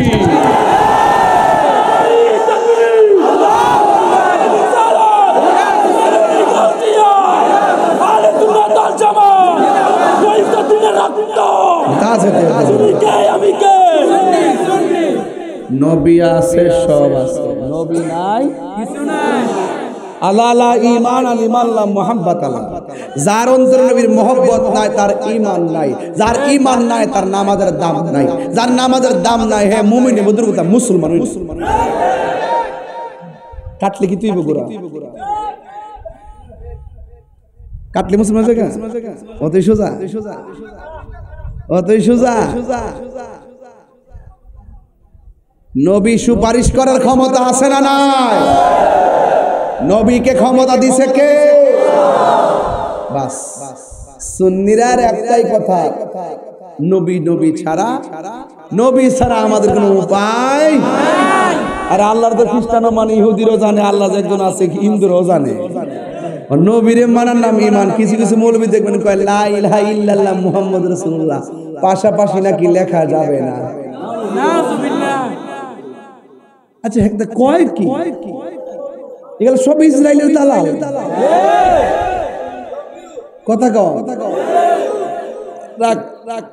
নবী আছে, সব আছে, নবী নাই কিছু নাই। আল্লাহ ঈমান আলিমাল্লাহ মুহাব্বত আল্লাহ। যার অন্তরে নবীর মহব্বত নাই তার ঈমান নাই, যার ঈমান নাই তার নামাজের দাম নাই, যার নামাজের দাম নাই হে মুমিন বুদুর কথা মুসলমান। কাটলে কি তুই বগুড়া কাটলে মুসলমান জায়গা অতই সোজা, অতই সোজা। নবী সুপারিশ করার ক্ষমতা আছে না নাই? নবীকে ক্ষমতা দিছে কে? বাস সুন্নিরার একটাই কথা, নবী নবী ছাড়া, নবী ছাড়া আমাদের কোনো উপায়। আর আল্লাহর তো খ্রিস্টানও মানে, ইহুদিরও জানে আল্লাহ একজন আছে, হিন্দুরও জানে। নবীরে মানার নাম ঈমান। কিছু কিছু মৌলবী দেখবেন কয় লা ইলাহা ইল্লাল্লাহ মুহাম্মদ রাসূলুল্লাহ, পাশাপাশি নাকি লেখা যাবে না। আচ্ছা একটা কয় কি এগুলো সব ইসরায়েলের দালাল। কথা কও, রাখ রাখ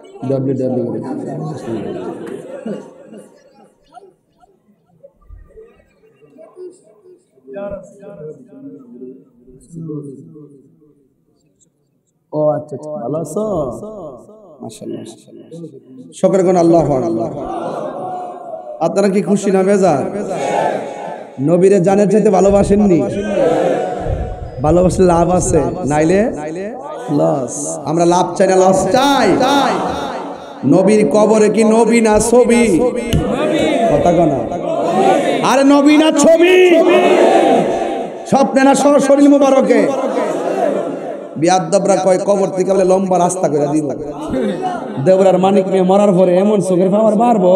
ও আচ্ছা ভালো আছো? মাশাআল্লাহ সকলে কোন আল্লাহু আকবার। আপনারা কি খুশি না বেজার? নবীরে জানের চাইতে ভালোবাসেননি? ভালোবাসলে লাভ আছে, নাইলে লস। আমরা লাভ চাই না লস চাই? নবীর কবরে কি নবী না ছবি? কথা কনা। আরে নবী না ছবি? স্বপ্নে না শরীর মুবারকে? বিয়াদ্দবরা কয় কবর থেকে বলে লম্বা রাস্তা করে দিব। দেবরার মানিক নিয়ে মরার পরে এমন চোখের পাওয়ার বাড়বো,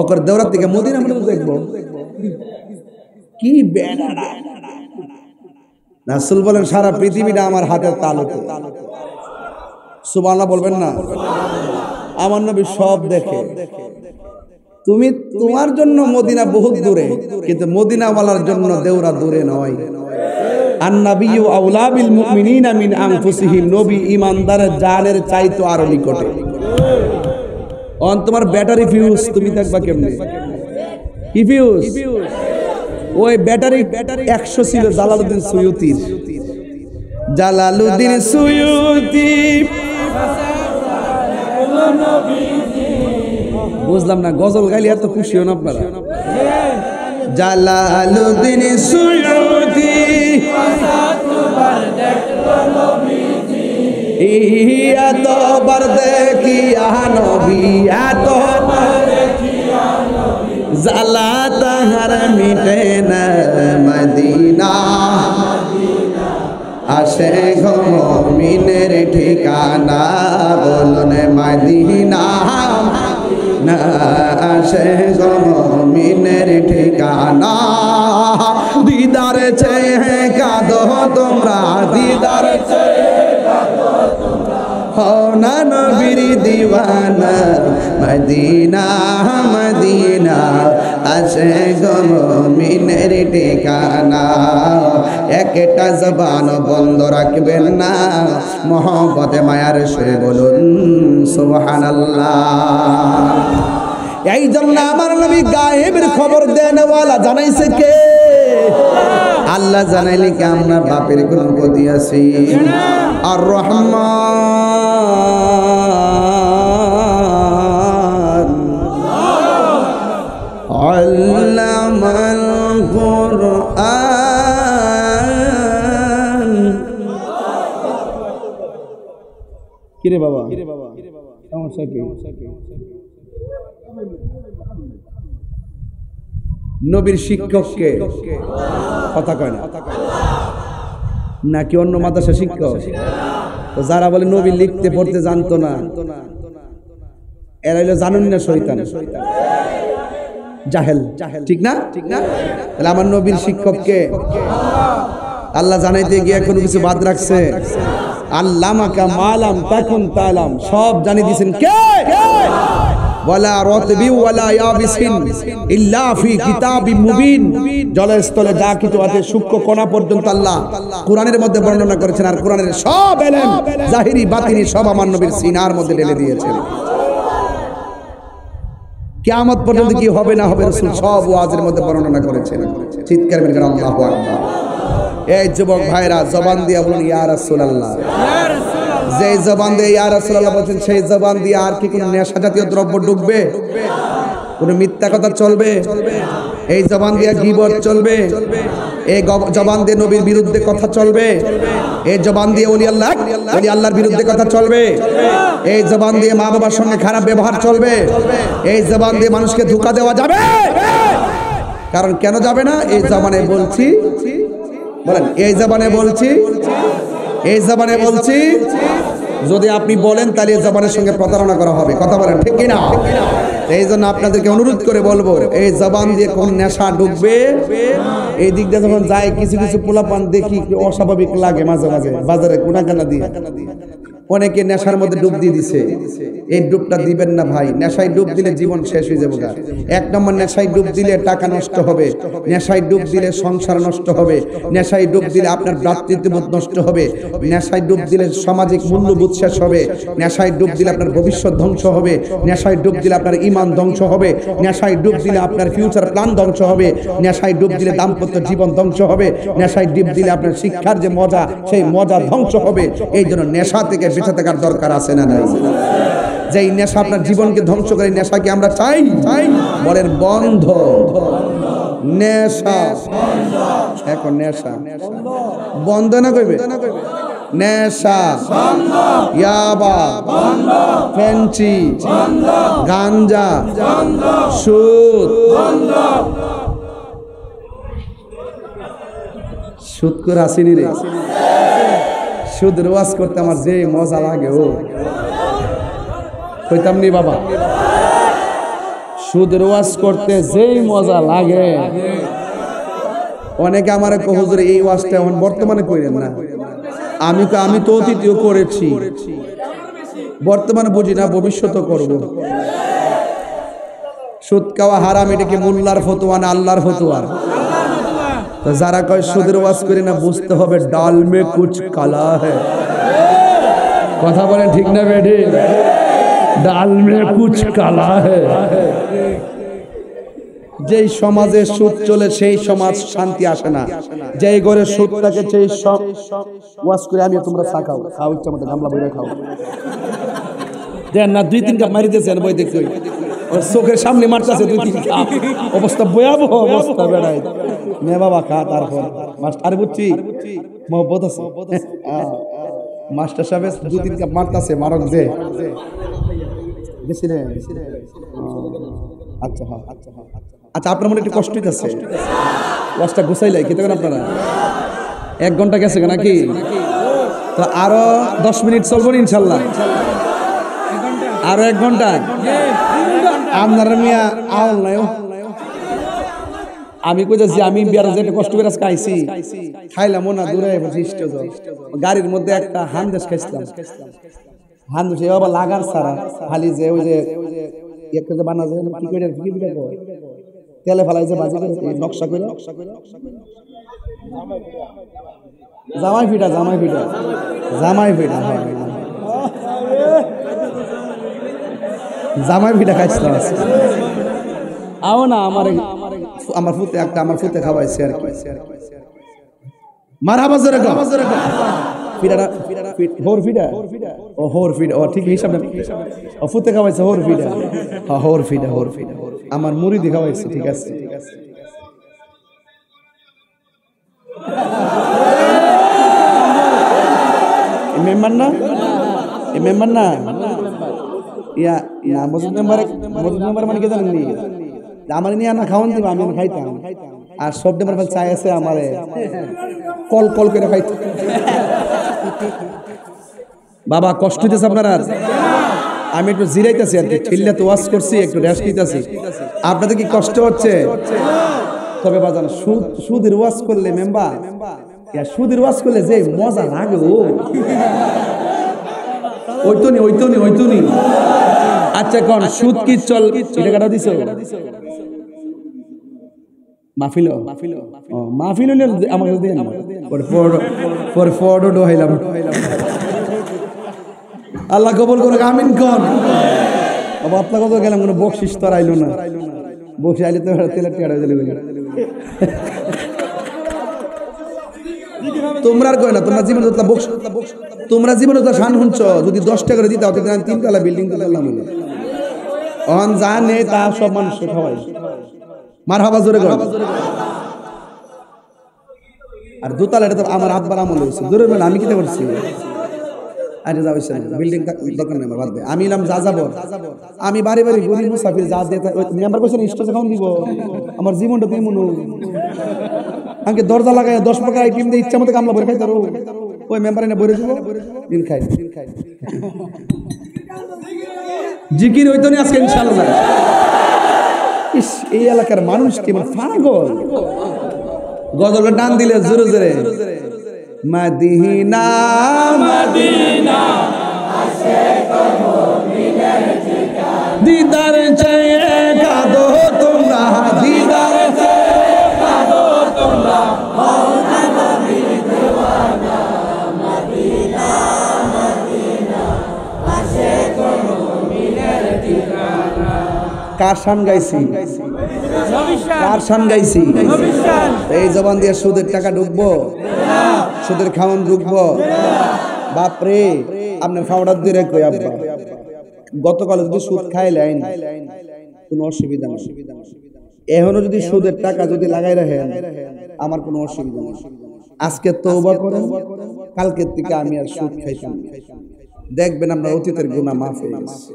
ওকর দেবরার থেকে মদিনা মনে দেখবো। কি বেড়া! রাসূল বলেন সারা পৃথিবীটা আমার হাতের তালুতে। সুবহানাল্লাহ বলবেন না? আমার নবী সব দেখে। তুমি তোমার জন্য মদিনা বহুত দূরে, কিন্তু মদিনাওয়ালার জন্য দেওরা দূরে নয়। আন-নাবিয়্যু আওলা বিল মুমিনিনা মিন আনফুসিহিম, নবী ঈমানদারের জানের চাইতো আরো নিকটে। অন তোমার ব্যাটারি ফিউজ, তুমি দেখবা কেমনে? কি ফিউজ? ওই ব্যাটারি 100 ছিল জালালউদ্দিন সুয়ুতির। জালালউদ্দিন সুয়ুতি, বুঝলাম না, গজল গাইলে এত খুশি হন আপনারা? জালালউদ্দিন সুয়ুতি এতবার দেখিয়া নবী, এতবার জালা তাহার মিটে না মদিনা, আসে গো মুমিনের ঠিকানা, বলুন মদিনা না, আসে গো মুমিনের ঠিকানা। দিদার চেয়ে কাঁদো তোমরা, দিদার চেয়ে কাঁদো তোমরা, হও না নবীর দিওয়ানা, মদিনা মদিনা, আসে গো মুমিনের ঠিকানা। একটা জবান বন্ধ রাখবেন না, মহব্বতে মায়ার সুরে বলুন সুবহানাল্লাহ। এই জন্য আমার নবী গায়েবের খবর দেনওয়ালা, জানাইছে কে? আল্লাহ জানাইলে কি আমরা বাপের কোন গতি আছি? আর রহমান আল্লামাল কুরআন। কিরে বাবা, সমস্যা কি? নবীর শিক্ষককে কথা কয় না নাকি অন্য মাদ্রাসা শিক্ষক? তো যারা বলে নবী লিখতে পড়তে জানতো না, এরা হইলো জানেন না শয়তান, জাহেল, ঠিক না? তাহলে আমার নবীর শিক্ষককে আল্লাহ জানাইতে গিয়ে কোনো কিছু বাদ রাখছে? আল্লামাকা মালাম তাকুন তালাম, সব জানিয়ে দিয়েছেন কে? ওয়ালা রাতবি ওয়ালা ইয়াবিসিন ইল্লা ফি কিতাবিম মুবিন, জলস্থলে যা কিছু আছে সূক্ষ্ম কণা পর্যন্ত আল্লাহ কোরআনের মধ্যে বর্ণনা করেছেন। আর কোরআনের সব ইলম জাহিরি বাতিনি সব আমার নবীর সিনার মধ্যে ঢেলে দিয়েছেন। কিয়ামত পর্যন্ত কি হবে না হবে রাসূল সব ওয়াজের মধ্যে বর্ণনা করেছেন। চিৎকার মেরে আল্লাহু আকবার। এই যুবক ভাইরা জবান দিয়ে বলুন ইয়া রাসূলুল্লাহ। যে জবান দিয়ে ইয়া রাসূলুল্লাহ বলছেন, সেই জবান দিয়ে আর কি কোনো নেশা জাতীয় দ্রব্য ঢুকবে? কোনো মিথ্যা কথা চলবে? এই জবান দিয়ে গীবত চলবে? এই জবান দিয়ে নবীর বিরুদ্ধে কথা চলবে? এই জবান দিয়ে ওলি আল্লাহর বিরুদ্ধে কথা চলবে? এই জবান দিয়ে মা বাবার সঙ্গে খারাপ ব্যবহার চলবে? এই জবান দিয়ে মানুষকে ধোঁকা দেওয়া যাবে? কারণ কেন যাবে না? এই জবানে বলছি, বলেন এই জবানে বলছি, এই জবানে বলছি, যদি আপনি বলেন তাহলে এই জবানের সঙ্গে প্রতারণা করা হবে। কথা বলেন ঠিক কিনা? এই জন্য আপনাদেরকে অনুরোধ করে বলবো, এই জবান দিয়ে কোন নেশা ঢুকবে, এই দিক দিয়ে যখন যায় কিছু কিছু পোলাপান দেখি অস্বাভাবিক লাগে মাঝে মাঝে বাজারে কোনাকানা দিয়ে, অনেকে নেশার মধ্যে ডুব দিয়ে দিছে। এই ডুবটা দিবেন না ভাই, নেশায় ডুব দিলে জীবন শেষ হয়ে যাবে। এক নম্বর, নেশায় ডুব দিলে টাকা নষ্ট হবে, নেশায় ডুব দিলে সংসার নষ্ট হবে, নেশায় ডুব দিলে আপনার ভ্রাতৃত্ববোধ নষ্ট হবে, নেশায় ডুব দিলে সামাজিক মূল্যবোধ শেষ হবে, নেশায় ডুব দিলে আপনার ভবিষ্যৎ ধ্বংস হবে, নেশায় ডুব দিলে আপনার ঈমান ধ্বংস হবে, নেশায় ডুব দিলে আপনার ফিউচার প্ল্যান ধ্বংস হবে, নেশায় ডুব দিলে দাম্পত্য জীবন ধ্বংস হবে, নেশায় ডুব দিলে আপনার শিক্ষার যে মজা সেই মজা ধ্বংস হবে। এই জন্য নেশা থেকে বেঁচে থাকার দরকার আছে না নাই? যে নেশা আপনার জীবনকে ধ্বংস করে, নেশাকে আমরা চাই? বলেন বন্ধ। নেশা এখন নেশা বন্ধ না কইবে নেশা ইয়াবা ফেন্সি গাঞ্জা সুদ সুদ করে আসিনি রে সুদের ওয়াজ করতে আমার যে মজা লাগে ও কইতাম নি বাবা সুদের ওয়াজ করতে যেই মজা লাগে অনেকে আমার হুজুর এই ওয়াজটা এখন বর্তমানে করেন না আমি তো অতীতেও করেছি বর্তমানে বুঝি না ভবিষ্যতে করব সুদ খাওয়া হারাম এটা কি মোল্লার ফতোয়া না আল্লাহর ফতোয়া তো যারা কয় সুদের ওয়াজ করে না বুঝতে হবে ডাল মে কুছ কালা है কথা বলেন ঠিক না বেডি ডাল মে কুছ কালা है যেই সমাজে সুদ চলে সেই সমাজ শান্তি আসে না যেই ঘরে সুদ থাকে সেই সব ওয়াজ করে আমি তোমরা খাও খাও ইচ্ছা মতো গামলা বইরে খাও দেন না 2-3 কাপ মারি দিয়েছেন বই দেখতে ওর চোখের সামনে মারতেছে 2-3 কাপ অবস্থা ভয়াবহ অবস্থা বেড়াই মে বাবা খা তারপর মাস্টার আরে বুঝছি মহব্বত আছে মাস্টার সাহেব 2-3 কাপ মারতেছে মারক যে গেছিলেন আচ্ছা হ্যাঁ আচ্ছা আপনার মনে একটু কষ্ট হইতেছে ওয়াজটা গুছাইলাই খেতে পারেন আপনারা 1 ঘন্টা গেছে নাকি তো আরো 10 মিনিট চলবো ইনশাল্লাহ আরো 1 ঘন্টা আপনারা মিয়া আউল নাই আমি কইতাছি আমি বিয়ার যেটা কষ্ট করে আজকে আইছি খাইলাম না দূরে স্টেজ গাড়ির মধ্যে একটা হান্দেশ খাইছিলাম হান্দেশ আবার লাগার সারা খালি যে ওই যে একটা যে বানা যায় কি করে কি করে তেলে ফেলাই যে বাজি করে নকশা করে জামাই ফিটা জামাই ফিটা খাইছিলাম আও না আমার ফুতে খাওয়াইছে আর কি মারহাবা জোরে গো ফিডারা হোর ফিডা ও হোর ফিডা ও ঠিক হিসাব না ও ফুতে খাওয়াইছে হোর ফিডা হ্যাঁ হোর ফিডা আমার মুড়ি খাওয়াইছে ঠিক আছে মেম্বার না ইয়া না মসজিদ মেম্বার মানে কি জানেন নি আমার নিয়ে না খাওয়ান দিব আমি খাইতাম আর সব দেবার ফল চাই আছে আমারে কল করে খাইতে বাবা কষ্ট হইতেছে আপনার আর আমি একটু জিরাইতেছি আর কি ঠিল্লা তো ওয়াজ করছি একটু রেস্ট নিতেছি আপনাদের কি কষ্ট হচ্ছে তবে বাজান সুদের ওয়াজ করলে মেম্বার সুদের ওয়াজ করলে যে মজা লাগে ওইতনি আচ্ছা কোন সুদ কি চল এটা কাটা দিছো মাহফিল হলে আমাকে দেন পরে ফটো ডোহাইলাম আল্লাহ কবুল করুক আমিন কোন আপনার কত গেলাম কোনো বকশিস তো আইলো না বকশিস আইলে তো তেলের টেড়া হয়ে যাবে তোমরা আর কয় না তোমরা জীবনে তো শান শুনছ যদি 10 টাকা করে দিতে হতো 3 তলা বিল্ডিং তুললাম অন যা নেই তা সব মানুষ খাওয়াই মারহাবা জোরে গো আর দোতলা এটা তো আমার আব্বার আমল হয়েছে জোরে বলেন আমি কিটা করছি আরে যাও বিল্ডিং দোকান নেই বাদ দে আমি এলাম যা যাব আমি বাড়ি গরিব মুসাফির যা দে মেম্বার কইছেন স্টেজে খাওন দিব আমার জীবনটা তুই মনু আমাকে দরজা লাগায় 10 টাকা আইটেম দিয়ে ইচ্ছা মতো কামলা ভরে খাইতে পারো ওই মেম্বার এনে ভরে দিব দিন খাই জিকির হইতো না আজকে ইনশাআল্লাহ এই এলাকার মানুষ কি পাগল গজলটা টান দিলে জোরে জোরে মদিনা দিদার চাইয়ে কাঁদো তোমরা দিদার চাইয়ে কাঁদো তোমরা কার শান গাইছি এই জবান দিয়ে সুদের টাকা ঢুকবো সুদের খাওয়ান ঢুকবো বাপরে আপনার খাওয়াটা দিয়ে কই আব্বা গতকাল যদি সুদ খাইলেন কোনো অসুবিধা নেই এখনো যদি সুদের টাকা যদি লাগাই রাখেন আমার কোনো অসুবিধা নেই। আজকে তওবা করেন, কালকের থেকে আমি আর সুদ খাইতাম না। দেখবেন আপনার অতীতের গুনাহ মাফ হয়ে গেছে।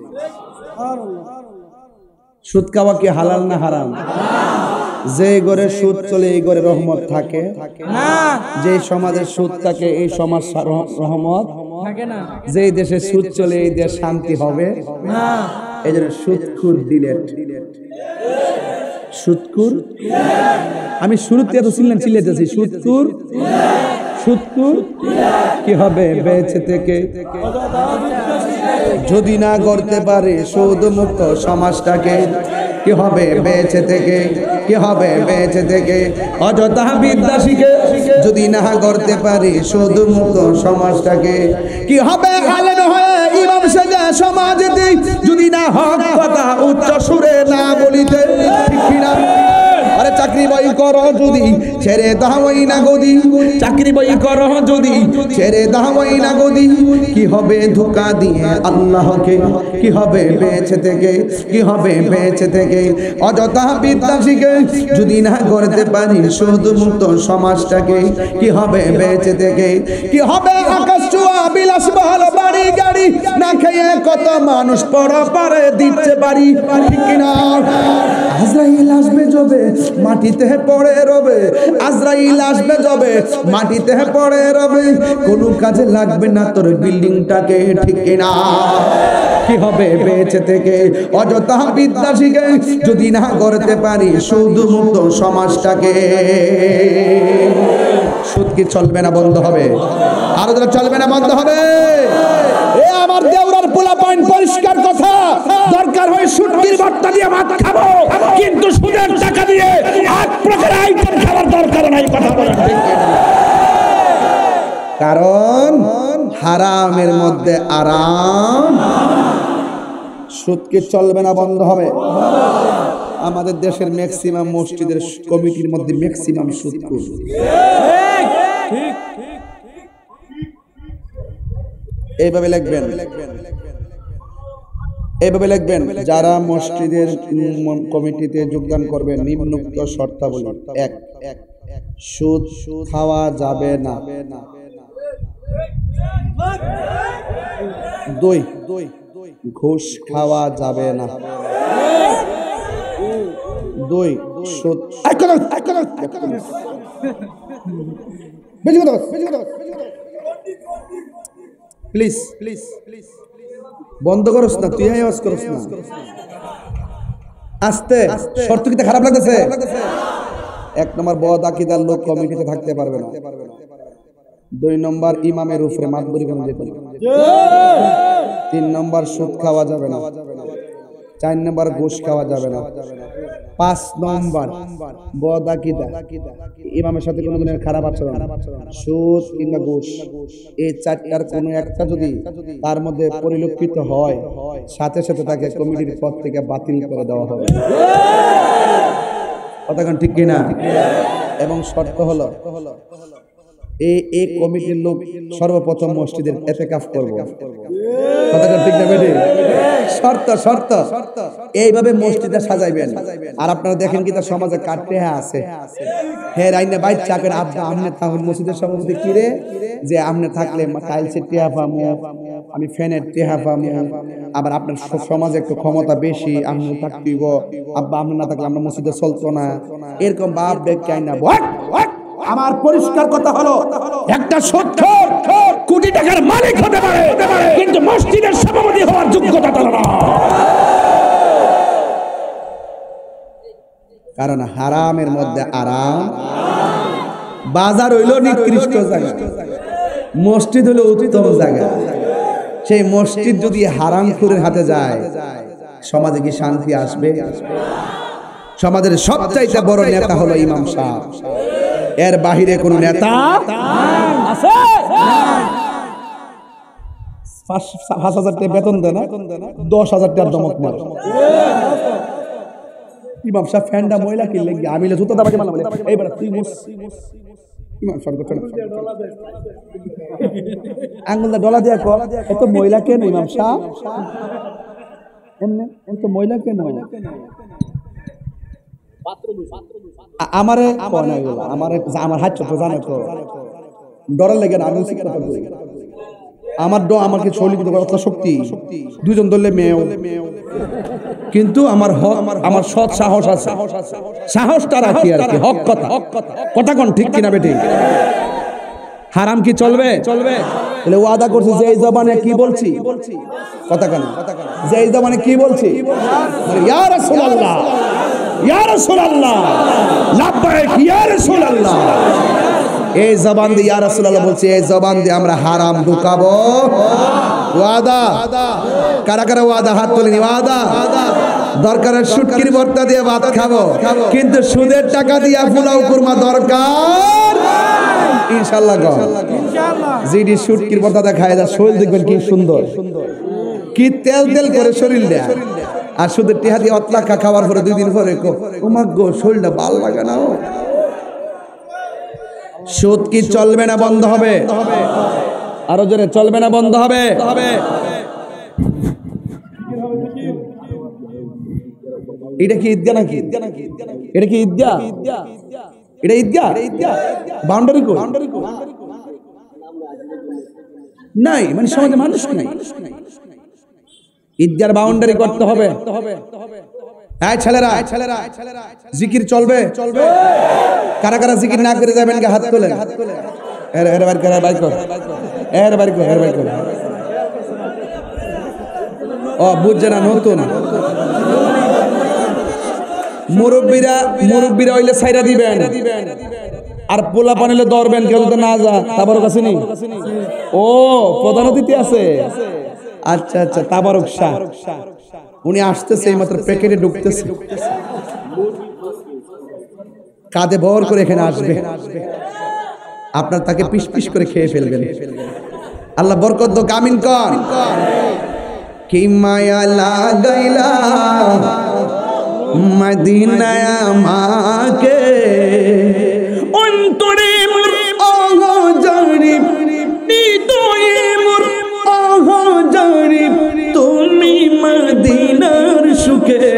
সুদ খাওয়া কি হালাল না হারাম? যে ঘরে সুদ চলে এই ঘরে রহমত থাকে না, যে সমাজে সুদ থাকে এই সমাজ রহমত থাকে না, যে দেশে সুদ চলে এই দেশ শান্তি হবে না। এই জন্য সুদখুর ডিলেট, সুদখুর। আমি শুরুতে এত চিল্লাইতেছি সুদখুর, সুদখুর। কি হবে বেঁচে থেকে যদি না করতে পারে সুদ মুক্ত সমাজটাকে? কি হবে বেঁচে থেকে, কি হবে বেঁচে থেকে অযথা বিদ্যা শিখে যদি না করতে পারি সুদ মুক্ত সমাজটাকে? কি হবে আলেম হয়ে ইমাম সেজে সমাজে যদি না হক কথা উচ্চ সুরে না বলিতে? ঠিক কিনা? আরে চাকরি বই করো যদি ছেড়ে দাওই না গদি, চাকরি বই করো যদি ছেড়ে দাওই না গদি। কি হবে ধোঁকা দিয়ে আল্লাহকে? কি হবে বেঁচে থেকে, কি হবে বেঁচে থেকে অযথা বিদ্যা শিখে যদি না করতে পারি সুদ মুক্ত সমাজটাকে? কি হবে বেঁচে থেকে? কি হবে আকাশ ছোঁয়া বিলাসবহুল বাড়ি গাড়ি না খেয়ে কত মানুষ পরপারে দিচ্ছে বাড়ি? ঠিক কিনা? আজরাইল আসবে যবে মাটিতে পড়ে রবে, আজরাইল আসবে যবে মাটিতে পড়ে রবে, কোনো কাজে লাগবে না তোর বিল্ডিংটাকে। ঠিক কিনা? কি হবে বেঁচে থেকে অযথা বিদ্যা শিখে যদি না করতে পারি সুদ মুক্ত সমাজটাকে? সুদ কি চলবে না বন্ধ হবে? আরো যারা চলবে না বন্ধ হবে? এ আমার দেওরার পোলা পয়েন্ট পরিষ্কার কথা, দরকার হয় সুটকির ভর্তা দিয়ে ভাত খাবো, কিন্তু সুদের টাকা দিয়ে আট প্রকার আইটেম খাবার দরকার নাই। কথা বলেন ঠিক কিনা? কারণ হারামের মধ্যে আরাম। সুদ কি চলবে না বন্ধ হবে? আমাদের দেশের ম্যাক্সিমাম মসজিদের কমিটির মধ্যে ম্যাক্সিমাম সুদখোর। এইভাবে লিখবেন, এইভাবে লিখবেন, যারা মসজিদের কমিটিতে যোগদান করবেন নিম্নোক্ত শর্তাবলী: 1, সুদ খাওয়া যাবে না। 2, ঘুষ খাওয়া যাবে না। 2, সুদ প্লিজ প্লিজ বন্ধ করস না, তুই আওয়াজ করস না। আস্তে, শর্ত কি খারাপ লাগতেছে? 1 নম্বর বদ আকীদার লোক কমিটিতে থাকতে পারবে না। 2 নম্বর ইমামের উপরে মাতবরি কোনো যেতে পারবে না। 3 নম্বর সুদ খাওয়া যাবে না। 4 নম্বর ঘুষ খাওয়া যাবে না। 5 নম্বর বদ আকীদা, ইমামের সাথে কোনো ধরনের খারাপ আচরণ, সুদ কিংবা ঘুষ, এই 4টার কোনো একটা যদি তার মধ্যে পরিলক্ষিত হয় সাথে সাথে তাকে কমিটির পদ থেকে বাতিল করে দেওয়া হবে। কথাটা ঠিক কিনা? এবং শর্ত হলো এই কমিটির লোক সর্বপ্রথম মসজিদের ইতিকাফ করব। কথাটা ঠিক না বেটে? শর্ত শর্ত এইভাবে মসজিদে সাজাইবেন। আর আপনারা দেখেন কি তার সমাজে কাটতে আছে, হ্যাঁ রাইনা বাইর চাকের আব্বা আমনে তাহলে মসজিদের সভাপতি কি রে যে আমনে থাকলে টাইলসের টেহা পামু, আমি ফ্যানের টেহা পামু, আবার আপনার সমাজে একটু ক্ষমতা বেশি, আমনে থাকতেইব, আব্বা আমনে না থাকলে আমরা মসজিদে চলতো না, এরকম বাপ বেক কাইনা। আমার পরিষ্কার কথা হলো, একটা সুদখোর কোটি টাকার মালিক হতে পারে কিন্তু মসজিদের সভাপতি হওয়ার যোগ্যতা তার না। কারণ হারামের মধ্যে আরাম। বাজার হইল নিকৃষ্ট জায়গা, মসজিদ হলো উত্তম জায়গা। সেই মসজিদ যদি হারামখোরের হাতে যায় সমাজে কি শান্তি আসবে? সমাজের সবচাইতে বড় নেতা হলো ইমাম সাহেব, এর বাহিরে কোন নেতা আছে? 5,000 টাকা বেতন দেয় না, 10,000 টাকা দমক মারে। ইমাম সাহেব ফ্যানটা ময়লা কিনলে আমি জুতো দাবাকে মারলাম, এইবার তুই মুস ইমাম সাহেব করতে আঙ্গুলটা ডলা দিয়া কল, এত ময়লা কেন ইমাম সাহেব? এমনি এত ময়লা কেন? আমারে আমার হাত ছোট জানে তো ডরার লেগে না আমি কথা বলি আমাকে শৈলী শক্তি দুজন ধরলে মেয়েও কিন্তু আমার হক আমার সৎ সাহস আছে সাহসটা রাখি আর কি হক কথা কোন ঠিক কিনা বেটি হারাম কি চলবে তাহলে ওয়াদা করছি যে এই জবানে কি বলছি কথা কেন যে এই জবানে কি বলছি ইয়া রাসূলুল্লাহ ইয়া রাসূলুল্লাহ লাব্বাইক ইয়া রাসূলুল্লাহ এই জবান দিয়ে ইয়া রাসূলুল্লাহ বলছি এই জবান দিয়ে আমরা হারাম ঢুকাবো ওয়াদা কারা কারা ওয়াদা হাত তোলেনি ওয়াদা দরকারের শুটকির ভর্তা দিয়ে ভাত খাবো কিন্তু সুদের টাকা দিয়ে পোলাও কুরমা দরকার ইনশাআল্লাহ জিডি শুটকির ভর্তা খায় যা শরীর দেখবেন কি সুন্দর কি তেল তেল করে শরীর দেয় আর সুদের টিহা দিয়ে অতলাকা খাওয়ার পরে 2 দিন পরে ও মা গো শরীরটা ভালো লাগে না সুদ কি চলবে না বন্ধ হবে আরো জোরে চলবে না বন্ধ হবে এটা কি ঈদগাহ নাকি এটা কি ঈদগাহ এটা ঈদগাহ বাউন্ডারি কো নাই মানে সমাজে মানুষ নাই ঈদগাহর বাউন্ডারি করতে হবে এই ছেলেরা জিকির চলবে কারা কারা জিকির না করে যাবেন হাত তোলেন এর বাইর কর ও বুঝছে না নতুন মুরব্বীরা হইলে ছাইরা দিবেন আর পোলা পানিলে দরবেন কেউ তো না যা তাবারক আছে নি ও প্রধান অতিথি আছে আচ্ছা তাবারক শাহ উনি আসতেছে এই মাত্র প্যাকেটে ঢুকতেছে কাঁধে ভর করে এখানে আসবে আপনার তাকে পিস পিস করে খেয়ে ফেলবেন আল্লাহ বরকত দাও আমিন কর কি মায়া লাগাইলা মদিনায় আমাকে অন্তরে মোর অগজরিব হৃদয়ে মোর অগজরিব তুমি মদিনার সুখে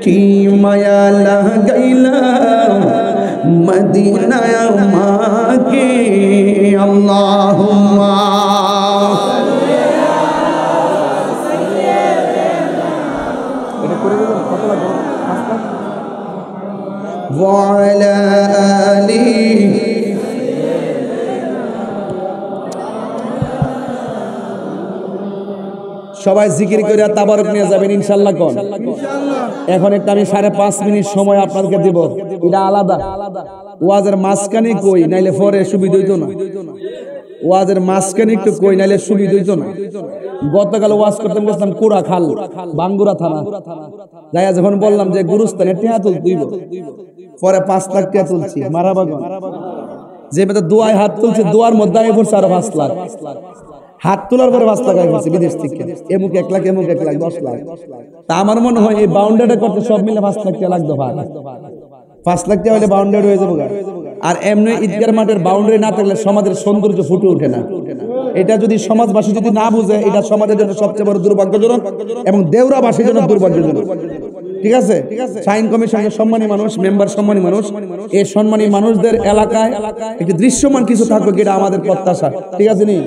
কি মায়া লাগাইলা মদিনায় আমাকে আল্লাহুম্মা وعلى آله সবাই জিকির করে তাবারক নিয়ে যাবেন ইনশাআল্লাহ কোন এখন একটা আমি 5.5 মিনিট সময় আপনাদেরকে দেব এটা আলাদা ওয়াজের মাঝখানে কই নাইলে পরে সুবিধা হইতো না ওয়াজের মাঝখানে একটু কই নাইলে সুবিধা হইতো না গতকাল ওয়াজ করতে গেছিলাম কুড়া খাল বাঙ্গুরা থানা যাইয়া যখন বললাম যে গুরুস্থানে টিয়া তুলতেইব পরে 5 লাখ টিয়া তুলছি মারাবাগন যে বেটা দোয়ায় হাত তুলছে দোয়ার মধ্যে আই পড়ছে আর 5 লাখ হাত তোলার পরে 5 লাখ আই পড়ছে বিদেশ থেকে এমুক 1 লাখ এমুক 1 লাখ 10 লাখ তা আমার মনে হয় এই বাউন্ডারিটা করতে সব মিলে 5 লাখ টাকা লাগতো ভাই 5 লাখ টাকা হলে বাউন্ডারি হয়ে যাবে আর এমনি ঈদগার মাঠের বাউন্ডারি না থাকলে সমাজের সৌন্দর্য ফুটে ওঠে না এটা যদি সমাজবাসী যদি না বুঝে এটা সমাজের জন্য সবচেয়ে বড় দুর্ভাগ্যজনক এবং দেউরাবাসীর জন্য দুর্ভাগ্যজনক ঠিক আছে সাইন কমিশনের সম্মানী মানুষ মেম্বার সম্মানী মানুষ এই সম্মানী মানুষদের এলাকায় একটি দৃশ্যমান কিছু থাকবে যেটা আমাদের প্রত্যাশা ঠিক আছে নি